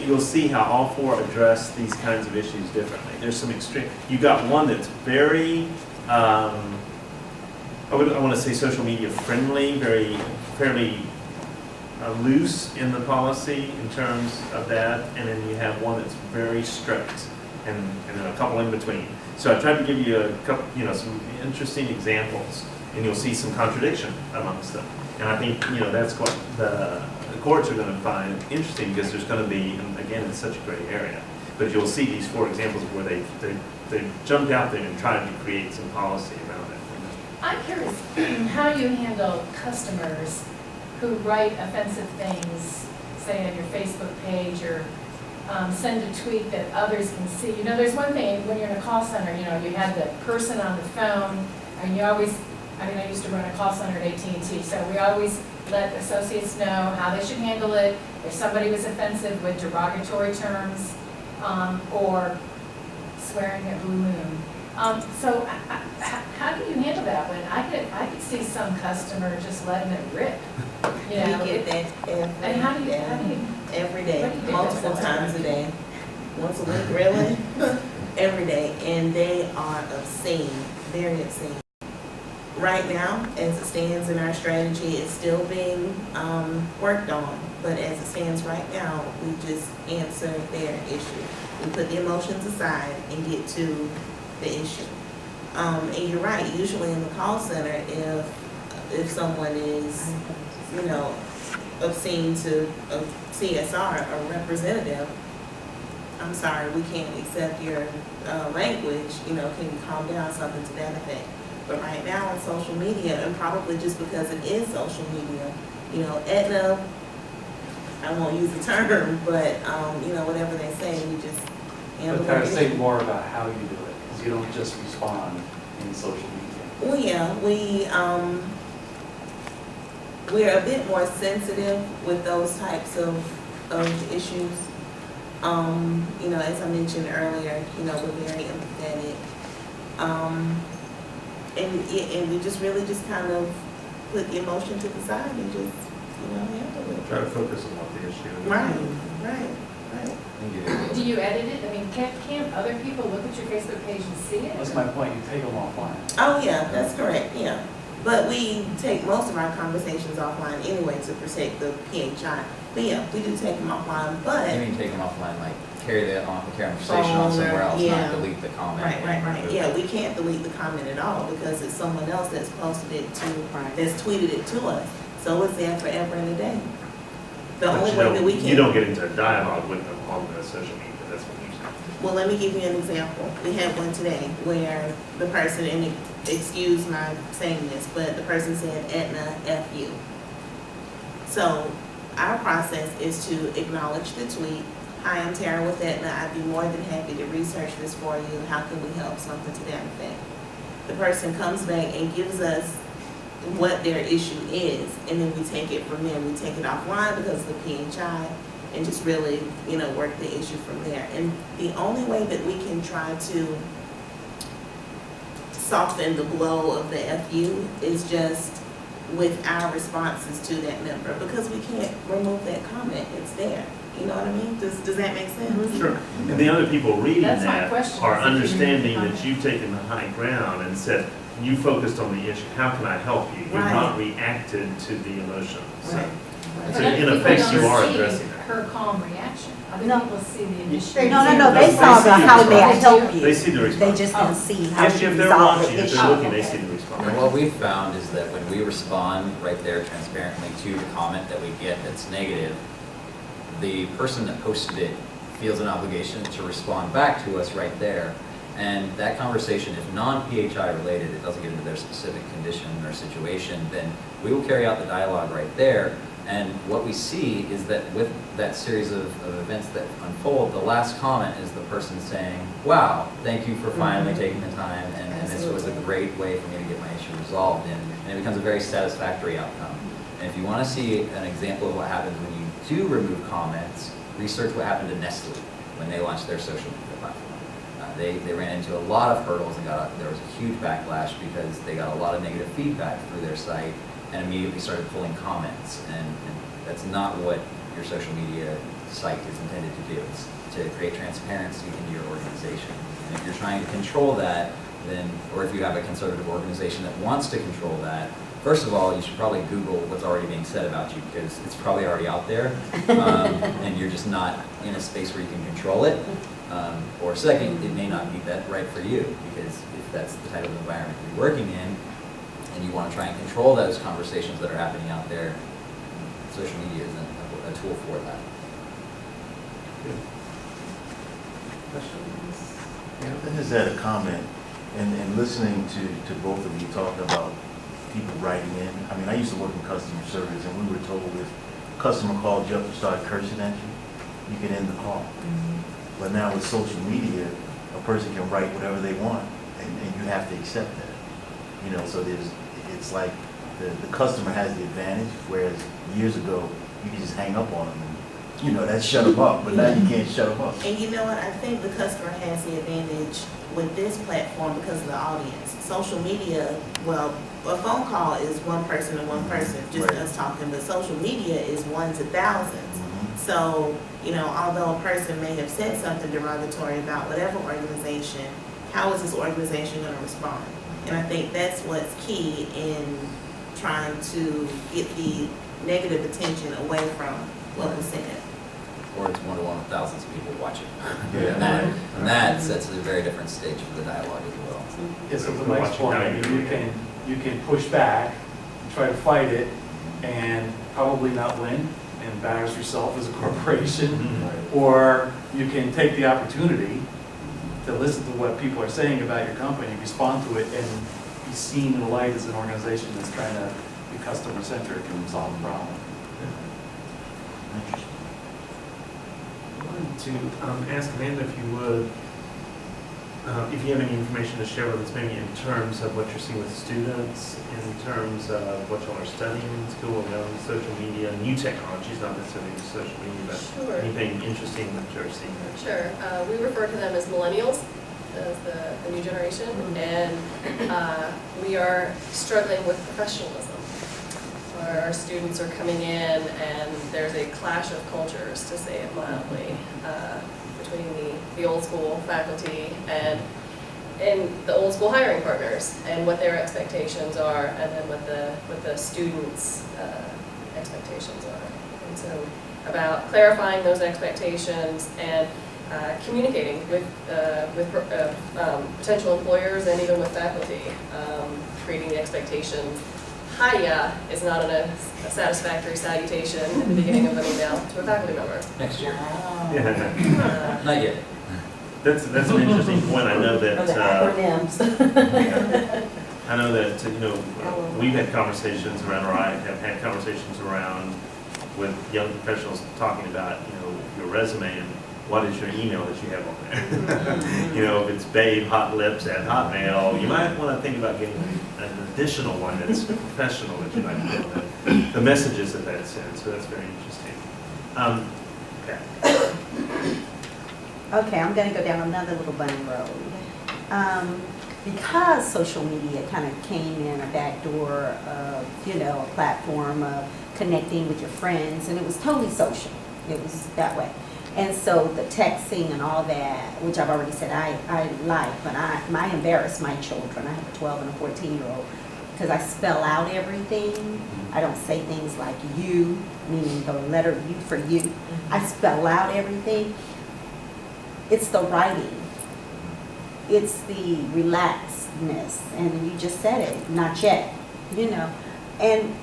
A: you'll see how all 4 address these kinds of issues differently. There's some extreme, you got one that's very, I want to say social media friendly, very, fairly loose in the policy in terms of that, and then you have one that's very strict, and then a couple in between. So I tried to give you a couple, some interesting examples, and you'll see some contradiction amongst them. And I think, that's what the courts are going to find interesting, because there's going to be, and again, it's such a gray area, but you'll see these 4 examples where they jumped out there and tried to create some policy around it.
H: I'm curious how you handle customers who write offensive things, say on your Facebook page, or send a tweet that others can see. There's one thing when you're in a call center, you have the person on the phone, and you always, I used to run a call center at AT&T, so we always let associates know how they should handle it if somebody was offensive with derogatory terms, or swearing at Blue Moon. So how do you handle that when I could see some customer just letting it rip?
K: We get that
H: And how do you,
K: every
H: what
K: day,
H: do you do
K: multiple
H: with
K: times
H: that?
K: a day, once a week, really, every day, and they are obscene, very obscene. Right now, as it stands in our strategy, it's still being worked on, but as it stands right now, we just answer their issue. We put the emotions aside and get to the issue. And you're right, usually in the call center, if someone is, obscene to a CSR, a representative, I'm sorry, we can't accept your language, can you calm down, something to that effect. But right now on social media, and probably just because it is social media, Aetna, I won't use the term, but, whatever they say, we just
C: and the
J: But Tara,
C: work
J: say
C: issue.
J: more about how you do it, because you don't just respond in social media.
C: Well, yeah, we're a bit more sensitive with those types of issues. You know, as I mentioned earlier, you know, we're very empathetic. And we just really just kind of put the emotion to the side and just, you know, handle it.
A: Try to focus on what the issue is.
C: Right.
H: Do you edit it? I mean, can't other people look at your Facebook page and see it?
J: That's my point, you take them offline.
C: Oh, yeah, that's correct, yeah. But we take most of our conversations offline anyway to protect the PHI. But yeah, we do take them offline, but.
E: I mean, take them offline, like carry the conversation on somewhere else,
C: Yeah.
E: not delete the comment.
C: Right. Yeah, we can't delete the comment at all because it's someone else that's posted it to,
I: Right.
C: that's tweeted it to us. So it's there forever and a day. The
A: But
C: only
A: you
C: way
A: don't-
C: that we can.
A: You don't get into a dialogue with them on the social media, that's what you're saying.
C: Well, let me give you an example. We had one today where the person, and excuse my saying this, but the person said, Aetna, F you. So our process is to acknowledge the tweet. Hi, I'm Tara with Aetna. I'd be more than happy to research this for you. How can we help? Something to that effect. The person comes back and gives us what their issue is, and then we take it from there. We take it offline because of the PHI and just really, you know, work the issue from there. And the only way that we can try to soften the blow of the FU is just with our responses to that member, because we can't remove that comment. It's there. You know what I mean? Does that make sense?
A: Sure. And the other people reading
H: That's my
A: that
H: question,
A: are
H: is if you
A: understanding
H: remove
A: that you've taken the high ground and said, you focused on the issue, how can I help you? You've not reacted to the emotion. So,
C: Right.
A: so
H: But
A: in
H: other
A: effect,
H: people
A: you
H: don't
A: are
H: see
A: addressing that.
H: her calm reaction. Other
I: No.
H: people see the initial.
I: No, they
A: They
I: saw
A: see
I: the
A: the
I: how may I
A: response.
I: help you.
A: They see the
I: They
A: response.
I: just didn't see how
A: If
I: you
A: they're
I: resolve
A: watching,
I: the
A: if
I: issue.
A: they're looking, they see the response.
E: And what we've found is that when we respond right there transparently to the comment that we get that's negative, the person that posted it feels an obligation to respond back to us right there. And that conversation, if non-PHI related, it doesn't get into their specific condition or situation, then we will carry out the dialogue right there. And what we see is that with that series of events that unfold, the last comment is the person saying, wow, thank you for finally taking the time, and this was a great way for me to get my issue resolved, and it becomes a very satisfactory outcome. And if you want to see an example of what happens when you do remove comments, research what happened to Nestle when they launched their social media platform. They ran into a lot of hurdles and there was a huge backlash because they got a lot of negative feedback through their site and immediately started pulling comments. And that's not what your social media site is intended to do. It's to create transparency into your organization. And if you're trying to control that, then, or if you have a conservative organization that wants to control that, first of all, you should probably Google what's already being said about you because it's probably already out there, and you're just not in a space where you can control it. Or second, it may not be that right for you because if that's the type of environment you're working in and you want to try and control those conversations that are happening out there, social media isn't a tool for that.
N: I just had a comment, and listening to both of you talk about people writing in. I mean, I used to work in customer service, and we were told if a customer called you up and started cursing at you, you can end the call. But now with social media, a person can write whatever they want, and you have to accept that. You know, so it's like the customer has the advantage, whereas years ago, you could just hang up on them and, you know, that shut them up, but now you can't shut them up.
C: And you know what, I think the customer has the advantage with this platform because of the audience. Social media, well, a phone call is one person to one person, just
N: Right.
C: us talking, but social media is one to thousands. So, you know, although a person may have said something derogatory about whatever organization, how is this organization going to respond? And I think that's what's key in trying to get the negative attention away from what was said.
E: Or it's one-to-one with thousands of people watching.
N: Yeah.
E: And that sets a very different stage for the dialogue as well.
J: Yeah, so to Mike's point, I mean, you can push back, try to fight it, and probably not win, and embarrass yourself as a corporation. Or you can take the opportunity to listen to what people are saying about your company, respond to it, and be seen in the light as an organization that's trying to be customer-centric and solve the problem.
N: Interesting.
A: to ask Amanda if you would, if you have any information to share with us, maybe in terms of what you're seeing with students, in terms of what y'all are studying in school around social media, new technologies, not necessarily just social media, but
F: Sure.
A: anything interesting that you're seeing there.
F: Sure. We refer to them as millennials, as the new generation, and we are struggling with professionalism. Our students are coming in, and there's a clash of cultures, to say it mildly, between the old school faculty and the old school hiring partners, and what their expectations are, and then what the students' expectations are. And so, about clarifying those expectations and communicating with potential employers and even with faculty, creating the expectations. Hiya is not a satisfactory salutation at the beginning of an email to a faculty member.
E: Next year.
A: Yeah.
E: Not yet.
A: That's an interesting point. I know that,
K: Acronyms.
A: I know that, we've had conversations around, or I have had conversations around with young professionals talking about, your resume and what is your email that you have on there. If it's babe, hot lips at Hotmail, you might want to think about getting an additional one that's professional that you might get the messages that sends. So that's very interesting. Okay.
I: Okay, I'm gonna go down another little bunny road. Because social media kind of came in a back door of, a platform of connecting with your friends, and it was totally social. It was that way. And so the texting and all that, which I've already said I like, but I embarrass my children. I have a 12 and a 14-year-old, because I spell out everything. I don't say things like you, meaning the letter U for you. I spell out everything. It's the writing. It's the relaxedness. And you just said it, not yet, And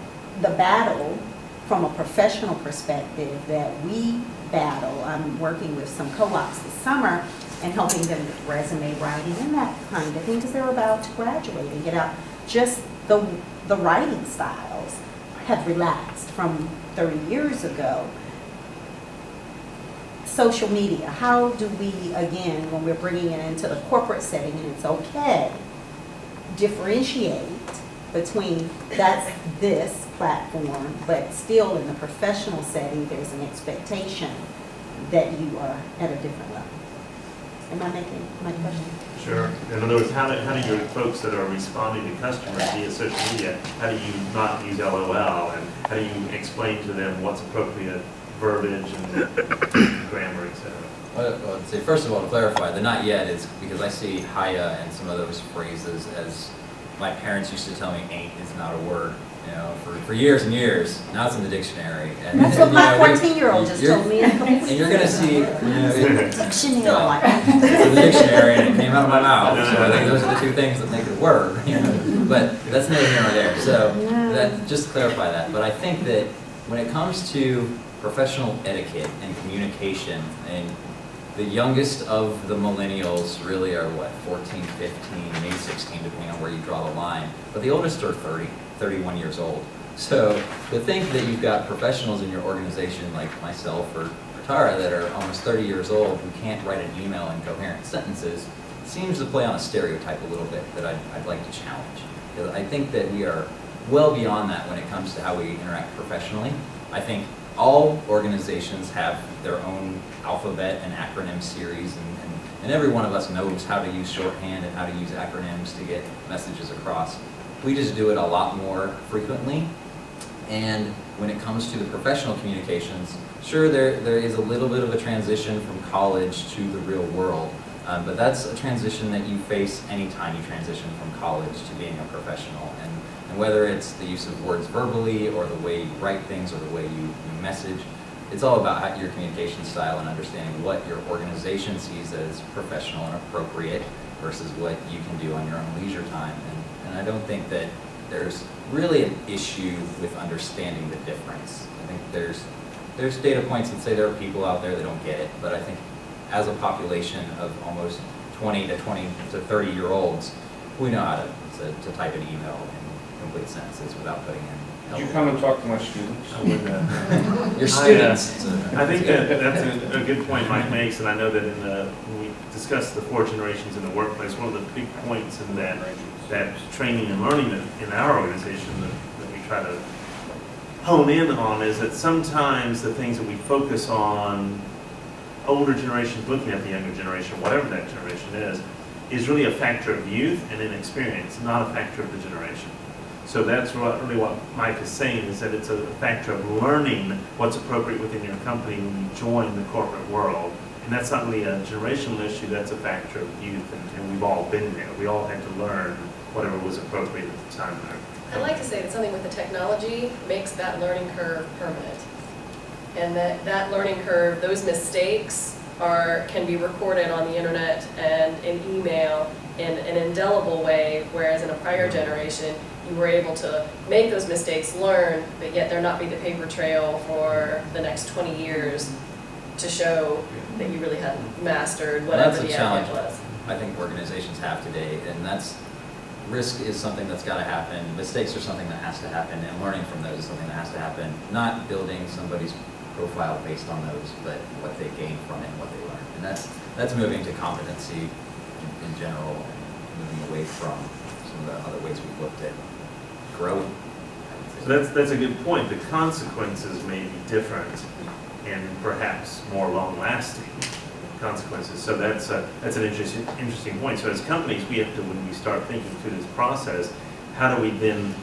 I: the battle from a professional perspective that we battle, I'm working with some co-ops this summer and helping them with resume writing and that kind of thing, because they're about to graduate and get out. Just the writing styles have relaxed from 30 years ago. Social media, how do we, again, when we're bringing it into the corporate setting, and it's okay, differentiate between that's this platform, but still in the professional setting, there's an expectation that you are at a different level. Am I making my question?
A: Sure. In other words, how do your folks that are responding to customers via social media, how do you not use LOL, and how do you explain to them what's appropriate verbiage and grammar, etc.?
E: Well, I'd say, first of all, to clarify, the not yet is because I see hiya and some of those phrases as my parents used to tell me ain't is not a word, for years and years. Now it's in the dictionary. And
I: That's what my 14-year-old just told me.
E: And you're going to see,
I: Dictionary.
E: it's in the dictionary and it came out of my mouth. So I think those are the two things that make it a word. But that's neither here nor there. So just to clarify that. But I think that when it comes to professional etiquette and communication, and the youngest of the millennials really are 14, 15, maybe 16, depending on where you draw the line. But the oldest are 30, 31 years old. So to think that you've got professionals in your organization like myself or Tara that are almost 30 years old who can't write an email in coherent sentences seems to play on a stereotype a little bit that I'd like to challenge. Because I think that we are well beyond that when it comes to how we interact professionally. I think all organizations have their own alphabet and acronym series, and every one of us knows how to use shorthand and how to use acronyms to get messages across. We just do it a lot more frequently. And when it comes to the professional communications, sure, there is a little bit of a transition from college to the real world, but that's a transition that you face anytime you transition from college to being a professional. And whether it's the use of words verbally or the way you write things or the way you message, it's all about your communication style and understanding what your organization sees as professional and appropriate versus what you can do on your own leisure time. And I don't think that there's really an issue with understanding the difference. I think there's data points that say there are people out there that don't get it, but I think as a population of almost 20 to 30-year-olds, we know how to type an email in complete sentences without putting in
D: Did you come and talk to my students?
A: I would,
E: Your students.
A: I think that's a good point Mike makes, and I know that when we discussed the 4 generations in the workplace, one of the big points in that training and learning in our organization that we try to hone in on is that sometimes the things that we focus on, older generations looking at the younger generation, whatever that generation is really a factor of youth and inexperience, not a factor of the generation. So that's really what Mike is saying, is that it's a factor of learning what's appropriate within your company when you join the corporate world. And that's not really a generational issue, that's a factor of youth, and we've all been there. We all had to learn whatever was appropriate at the time.
F: I'd like to say that something with the technology makes that learning curve permanent. And that learning curve, those mistakes can be recorded on the internet and in email in an indelible way, whereas in a prior generation, you were able to make those mistakes, learn, but yet there not be the paper trail for the next 20 years to show that you really hadn't mastered whatever
E: That's a
F: the
E: challenge
F: advent was.
E: I think organizations have today, and that's, risk is something that's got to happen, mistakes are something that has to happen, and learning from those is something that has to happen, not building somebody's profile based on those, but what they gain from it and what they learn. And that's moving to competency in general, and moving away from some of the other ways we've looked at growing.
A: So that's a good point. The consequences may be different and perhaps more long-lasting consequences. So that's an interesting point. So as companies, we have to, when we start thinking through this process, how do we then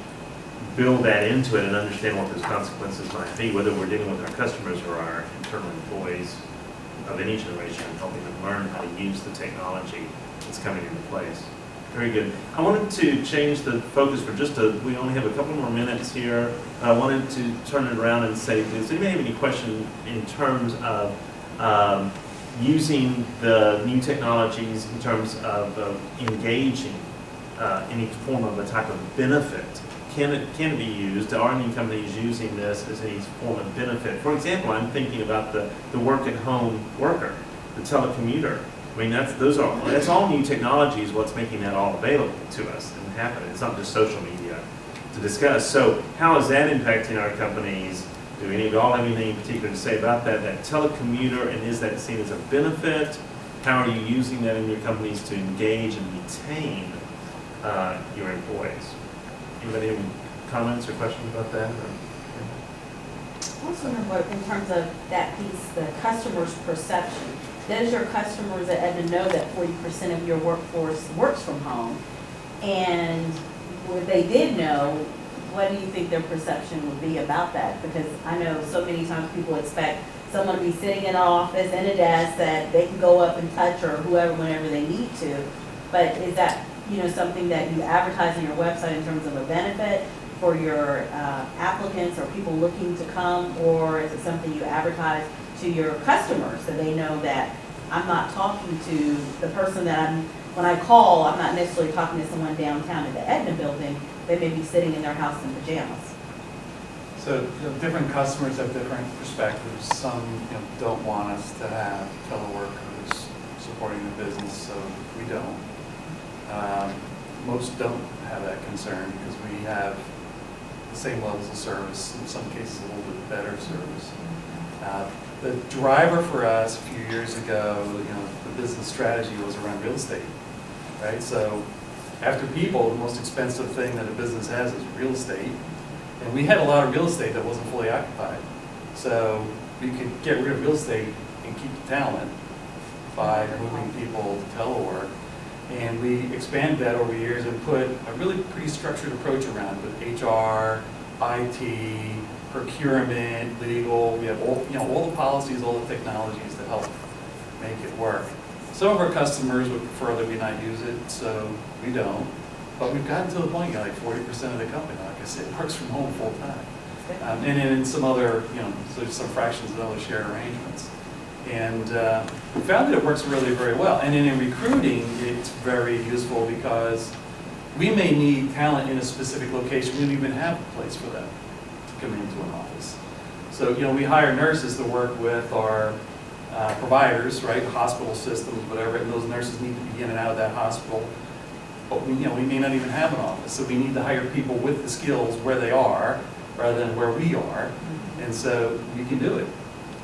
A: build that into it and understand what those consequences might be, whether we're dealing with our customers or our internal employees of any generation, helping them learn how to use the technology that's coming into place. Very good. I wanted to change the focus for we only have a couple more minutes here. I wanted to turn it around and say, does anybody have any question in terms of using the new technologies in terms of engaging any form of a type of benefit? Can it be used? Are any companies using this as any form of benefit? For example, I'm thinking about the work-at-home worker, the telecommuter. I mean, that's all new technologies, what's making that all available to us and happen. It's not just social media to discuss. So how is that impacting our companies? Do any of y'all have anything in particular to say about that telecommuter, and is that seen as a benefit? How are you using that in your companies to engage and retain your employees? Anybody have any comments or questions about that?
I: I also wonder what, in terms of that piece, the customer's perception. Does your customers at Edna know that 40% of your workforce works from home? And if they did know, what do you think their perception would be about that? Because I know so many times people expect someone to be sitting in an office in a desk that they can go up and touch, or whoever, whenever they need to. But is that, something that you advertise on your website in terms of a benefit for your applicants or people looking to come, or is it something you advertise to your customers so they know that I'm not talking to the person that when I call, I'm not necessarily talking to someone downtown in the Edna building. They may be sitting in their house in pajamas.
J: So different customers have different perspectives. Some don't want us to have teleworkers supporting the business, so we don't. Most don't have that concern because we have the same levels of service, in some cases a little bit better service. The driver for us a few years ago, the business strategy was around real estate, right? So after people, the most expensive thing that a business has is real estate. And we had a lot of real estate that wasn't fully occupied. So we could get rid of real estate and keep the talent by moving people to telework. And we expanded that over years and put a really pretty structured approach around it with HR, IT, procurement, legal. We have all the policies, all the technologies that help make it work. Some of our customers would prefer that we not use it, so we don't. But we've gotten to the point, like 40% of the company, like I said, works from home full time. And then in some other, so some fractions of other shared arrangements. And we found that it works really very well. And then in recruiting, it's very useful because we may need talent in a specific location. We don't even have a place for them to come into an office. So, we hire nurses to work with our providers, right? Hospital systems, whatever, and those nurses need to be in and out of that hospital. But we may not even have an office. So we need to hire people with the skills where they are rather than where we are. And so you can do it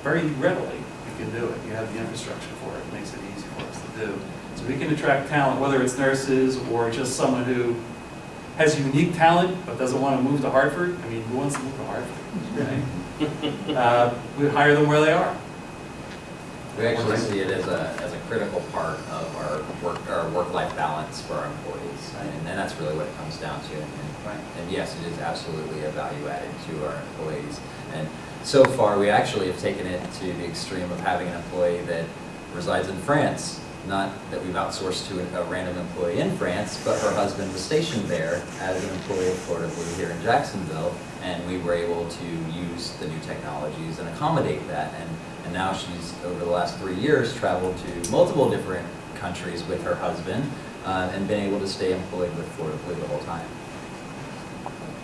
J: very readily. You can do it. You have the infrastructure for it. It makes it easy for us to do. So we can attract talent, whether it's nurses or just someone who has unique talent but doesn't want to move to Hartford. I mean, who wants to move to Hartford? Right? We hire them where they are.
E: We actually see it as a critical part of our work-life balance for our employees, and that's really what it comes down to. And yes, it is absolutely a value added to our employees. And so far, we actually have taken it to the extreme of having an employee that resides in France. Not that we've outsourced to a random employee in France, but her husband was stationed there as an employee of Florida Blue here in Jacksonville, and we were able to use the new technologies and accommodate that. And now she's, over the last 3 years, traveled to multiple different countries with her husband and been able to stay employed with Florida Blue the whole time.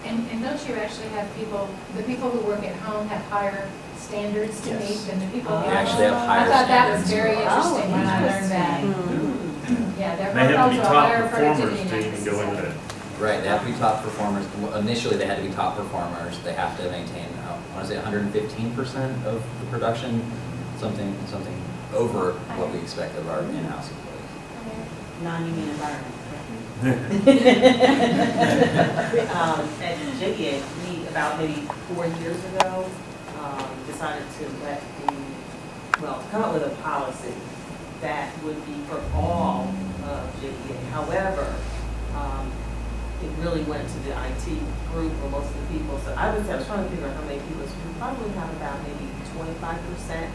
H: And don't you actually have people, the people who work at home have higher standards to meet than the people
E: We
H: who
E: actually have higher
H: I thought that was
E: standards.
H: very interesting when I learned that.
I: Mm.
H: Yeah,
A: They
H: they're
A: have to be
H: also
A: top
H: higher productivity
A: performers to even
H: index.
A: go into that.
E: Right, they have to be top performers. Well, initially, they had to be top performers. They have to maintain, I want to say 115% of the production, something over what we expect of our in-house employees.
I: Non-union environment.
K: At JDA, we, about maybe 4 years ago, decided to come up with a policy that would be for all of JDA. However, it really went to the IT group or most of the people. So I was trying to figure out how many people. So we probably have about maybe 25%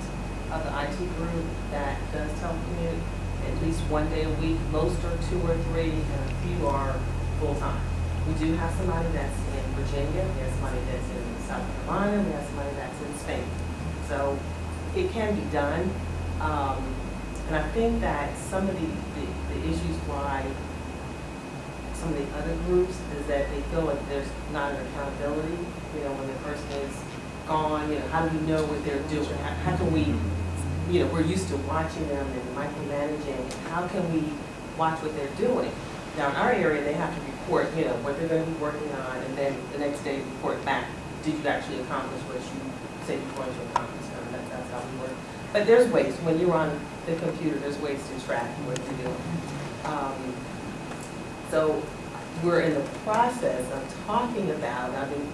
K: of the IT group that does telecommute at least 1 day a week. Most are 2 or 3, and a few are full-time. We do have somebody that's in Virginia, we have somebody that's in South Carolina, we have somebody that's in Spain. So it can be done. And I think that some of the issues why some of the other groups is that they feel like there's not an accountability. You know, when the person is gone, how do we know what they're doing? How can we, we're used to watching them and micromanaging. How can we watch what they're doing? Now, in our area, they have to report, what they're going to be working on, and then the next day report back. Did you actually accomplish what you said you're going to accomplish? That's how we work. But there's ways. When you're on the computer, there's ways to track what you're doing. So we're in the process of talking about, I've been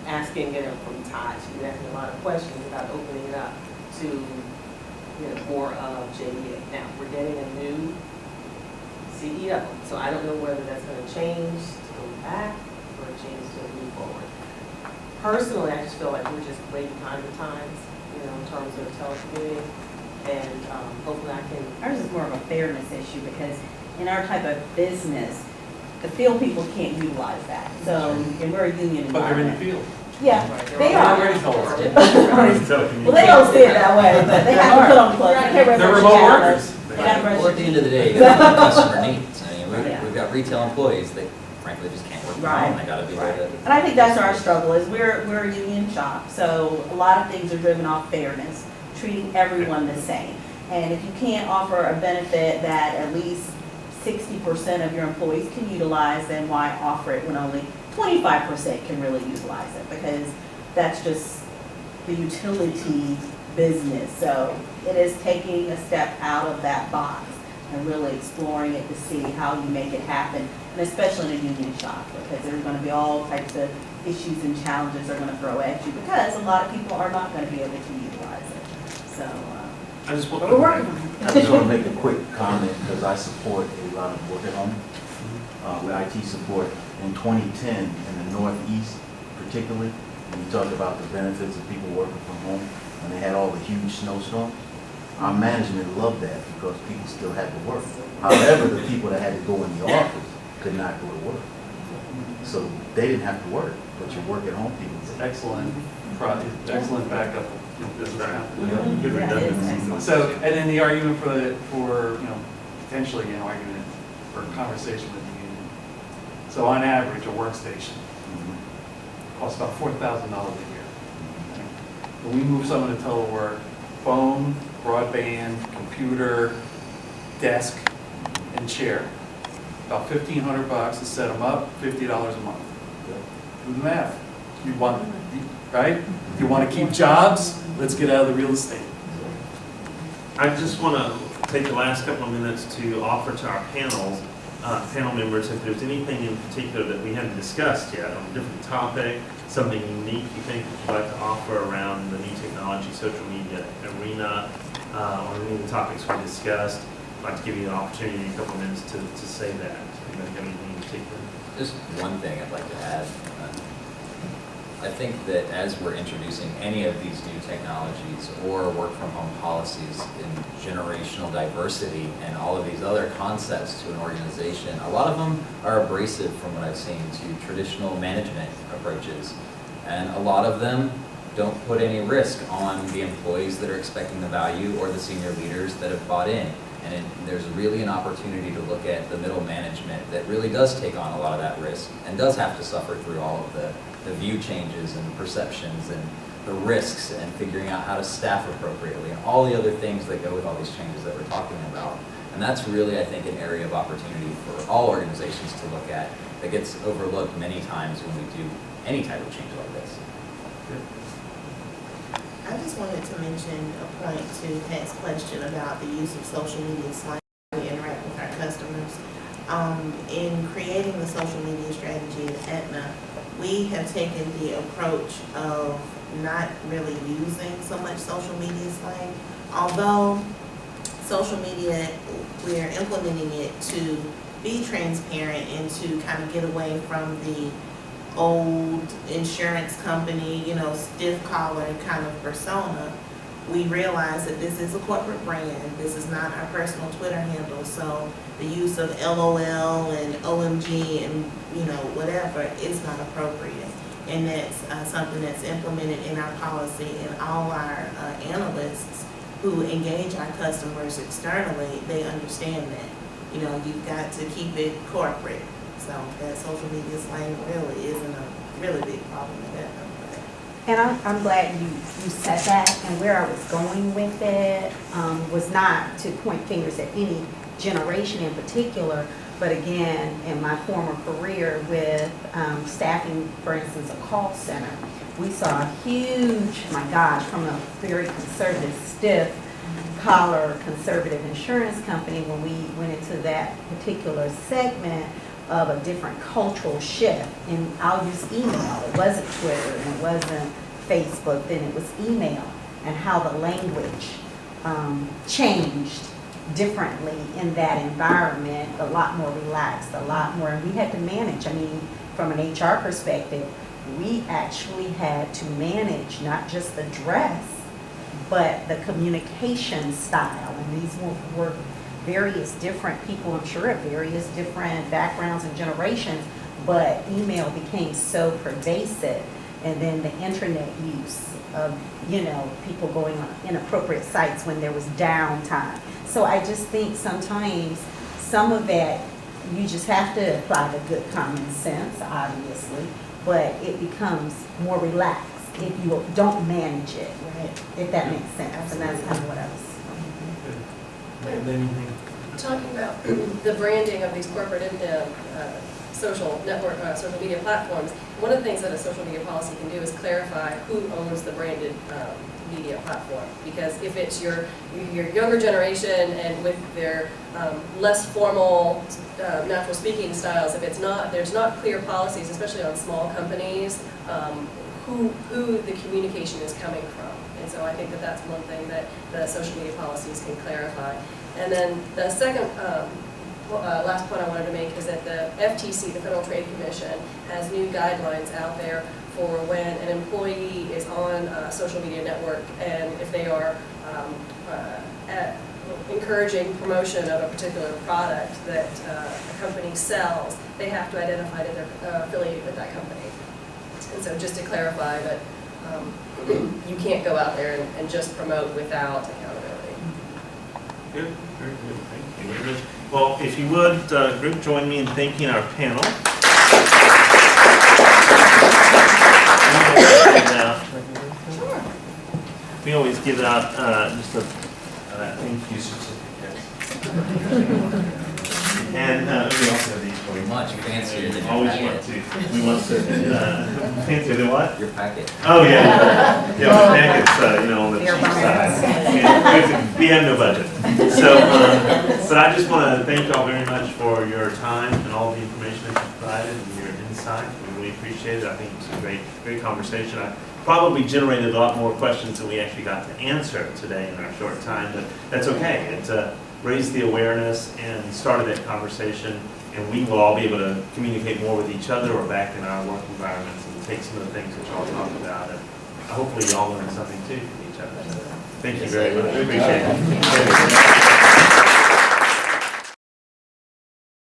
K: asking from Todd, she's been asking a lot of questions about opening it up to more of JDA. Now, we're getting a new CEO, so I don't know whether that's going to change to go back or change to move forward. Personally, I just feel like we're just way behind the times, in terms of telecommuting, and hopefully I can.
I: Ours is more of a fairness issue because in our type of business, the field people can't utilize that. So, and we're a union
J: But they're in the
I: environment.
J: field.
I: Yeah,
J: Right.
I: they
J: They're
I: are.
J: already telework.
I: Well, they don't see it that way, but they have to put on clothes. They can't wear
J: They're
I: their
J: remote
I: pajamas.
J: workers.
I: They gotta brush
E: Well, at the
I: their
E: end of the
I: teeth.
E: day, you got customer needs. I mean,
I: Yeah.
E: we've got retail employees that frankly just can't work from
I: Right.
E: home. They gotta be there to.
I: And I think that's our struggle is we're a union shop, so a lot of things are driven off fairness, treating everyone the same. And if you can't offer a benefit that at least 60% of your employees can utilize, then why offer it when only 25% can really utilize it? Because that's just the utility business. So it is taking a step out of that box and really exploring it to see how you make it happen, and especially in a union shop, because there's going to be all types of issues and challenges they're going to throw at you because a lot of people are not going to be able to utilize it. So
J: I just want
I: we're working on it.
N: I just want to make a quick comment because I support a lot of work at home with IT support. In 2010, in the Northeast particularly, when you talk about the benefits of people working from home, when they had all the huge snowstorms, our management loved that because people still had to work. However, the people that had to go in the office could not go to work. So they didn't have to work, but your work at home people did.
J: Excellent project, excellent backup.
A: Good redundancy.
J: So, and then the argument for potentially an argument for conversation with the union. So on average, a workstation costs about $4,000 a year. When we move someone to telework, phone, broadband, computer, desk, and chair, about $1,500 to set them up, $50 a month. Do the math. You want, right? You want to keep jobs, let's get out of the real estate.
A: I just want to take the last couple of minutes to offer to our panel members, if there's anything in particular that we haven't discussed yet on a different topic, something unique you think that you'd like to offer around the new technology, social media arena, or any of the topics we discussed. I'd like to give you an opportunity in a couple of minutes to say that. Anybody have anything in particular?
E: Just one thing I'd like to add. I think that as we're introducing any of these new technologies or work from home policies in generational diversity and all of these other concepts to an organization, a lot of them are abrasive from what I've seen to traditional management approaches. And a lot of them don't put any risk on the employees that are expecting the value or the senior leaders that have bought in. And there's really an opportunity to look at the middle management that really does take on a lot of that risk and does have to suffer through all of the view changes and perceptions and the risks and figuring out how to staff appropriately and all the other things that go with all these changes that we're talking about. And that's really, I think, an area of opportunity for all organizations to look at that gets overlooked many times when we do any type of change like this.
C: I just wanted to mention a point to Pat's question about the use of social media slang to interact with our customers. In creating the social media strategy at Aetna, we have taken the approach of not really using so much social media slang. Although social media, we're implementing it to be transparent and to kind of get away from the old insurance company, stiff collar kind of persona. We realize that this is a corporate brand. This is not our personal Twitter handle. So the use of LOL and OMG and whatever is not appropriate. And that's something that's implemented in our policy, and all our analysts who engage our customers externally, they understand that. You've got to keep it corporate. So that social media slang really isn't a really big problem at that.
I: And I'm glad you said that, and where I was going with it was not to point fingers at any generation in particular, but again, in my former career with staffing, for instance, a call center, we saw a huge, my gosh, from a very conservative, stiff collar, conservative insurance company, when we went into that particular segment of a different cultural shift. And I'll use email. It wasn't Twitter and it wasn't Facebook, then it was email, and how the language changed differently in that environment, a lot more relaxed, a lot more, and we had to manage. I mean, from an HR perspective, we actually had to manage not just the dress, but the communication style. And these were various different people, I'm sure, of various different backgrounds and generations, but email became so pervasive. And then the internet use of, people going on inappropriate sites when there was downtime. So I just think sometimes some of that, you just have to apply the good common sense, obviously, but it becomes more relaxed if you don't manage it, right? If that makes sense. And that's kind of what I was.
F: Talking about the branding of these corporate social network, social media platforms, one of the things that a social media policy can do is clarify who owns the branded media platform. Because if it's your younger generation and with their less formal, natural speaking styles, if there's not clear policies, especially on small companies, who the communication is coming from. And so I think that that's one thing that the social media policies can clarify. And then the second last point I wanted to make is that the FTC, the Federal Trade Commission, has new guidelines out there for when an employee is on a social media network, and if they are encouraging promotion of a particular product that a company sells, they have to identify that they're affiliated with that company. And so just to clarify that you can't go out there and just promote without accountability.
A: Good, very good. Thank you very much. Well, if you would, group, join me in thanking our panel. We always give out just a thank you certificate. And we also have these for you.
E: much fancier than your
A: Always want
E: packet.
A: to, we want to, fancier than what?
E: Your packet.
A: Oh, yeah. Yeah, the packets, you know, on the cheap side. Yeah, we have no budget. So, but I just want to thank y'all very much for your time and all the information that you provided and your insight. We really appreciate it. I think it was a great conversation. I probably generated a lot more questions than we actually got to answer today in our short time, but that's okay. It raised the awareness and started that conversation, and we will all be able to communicate more with each other or back in our work environments and take some of the things that y'all talked about, and hopefully y'all learn something too from each other. So, thank you very much. We appreciate it.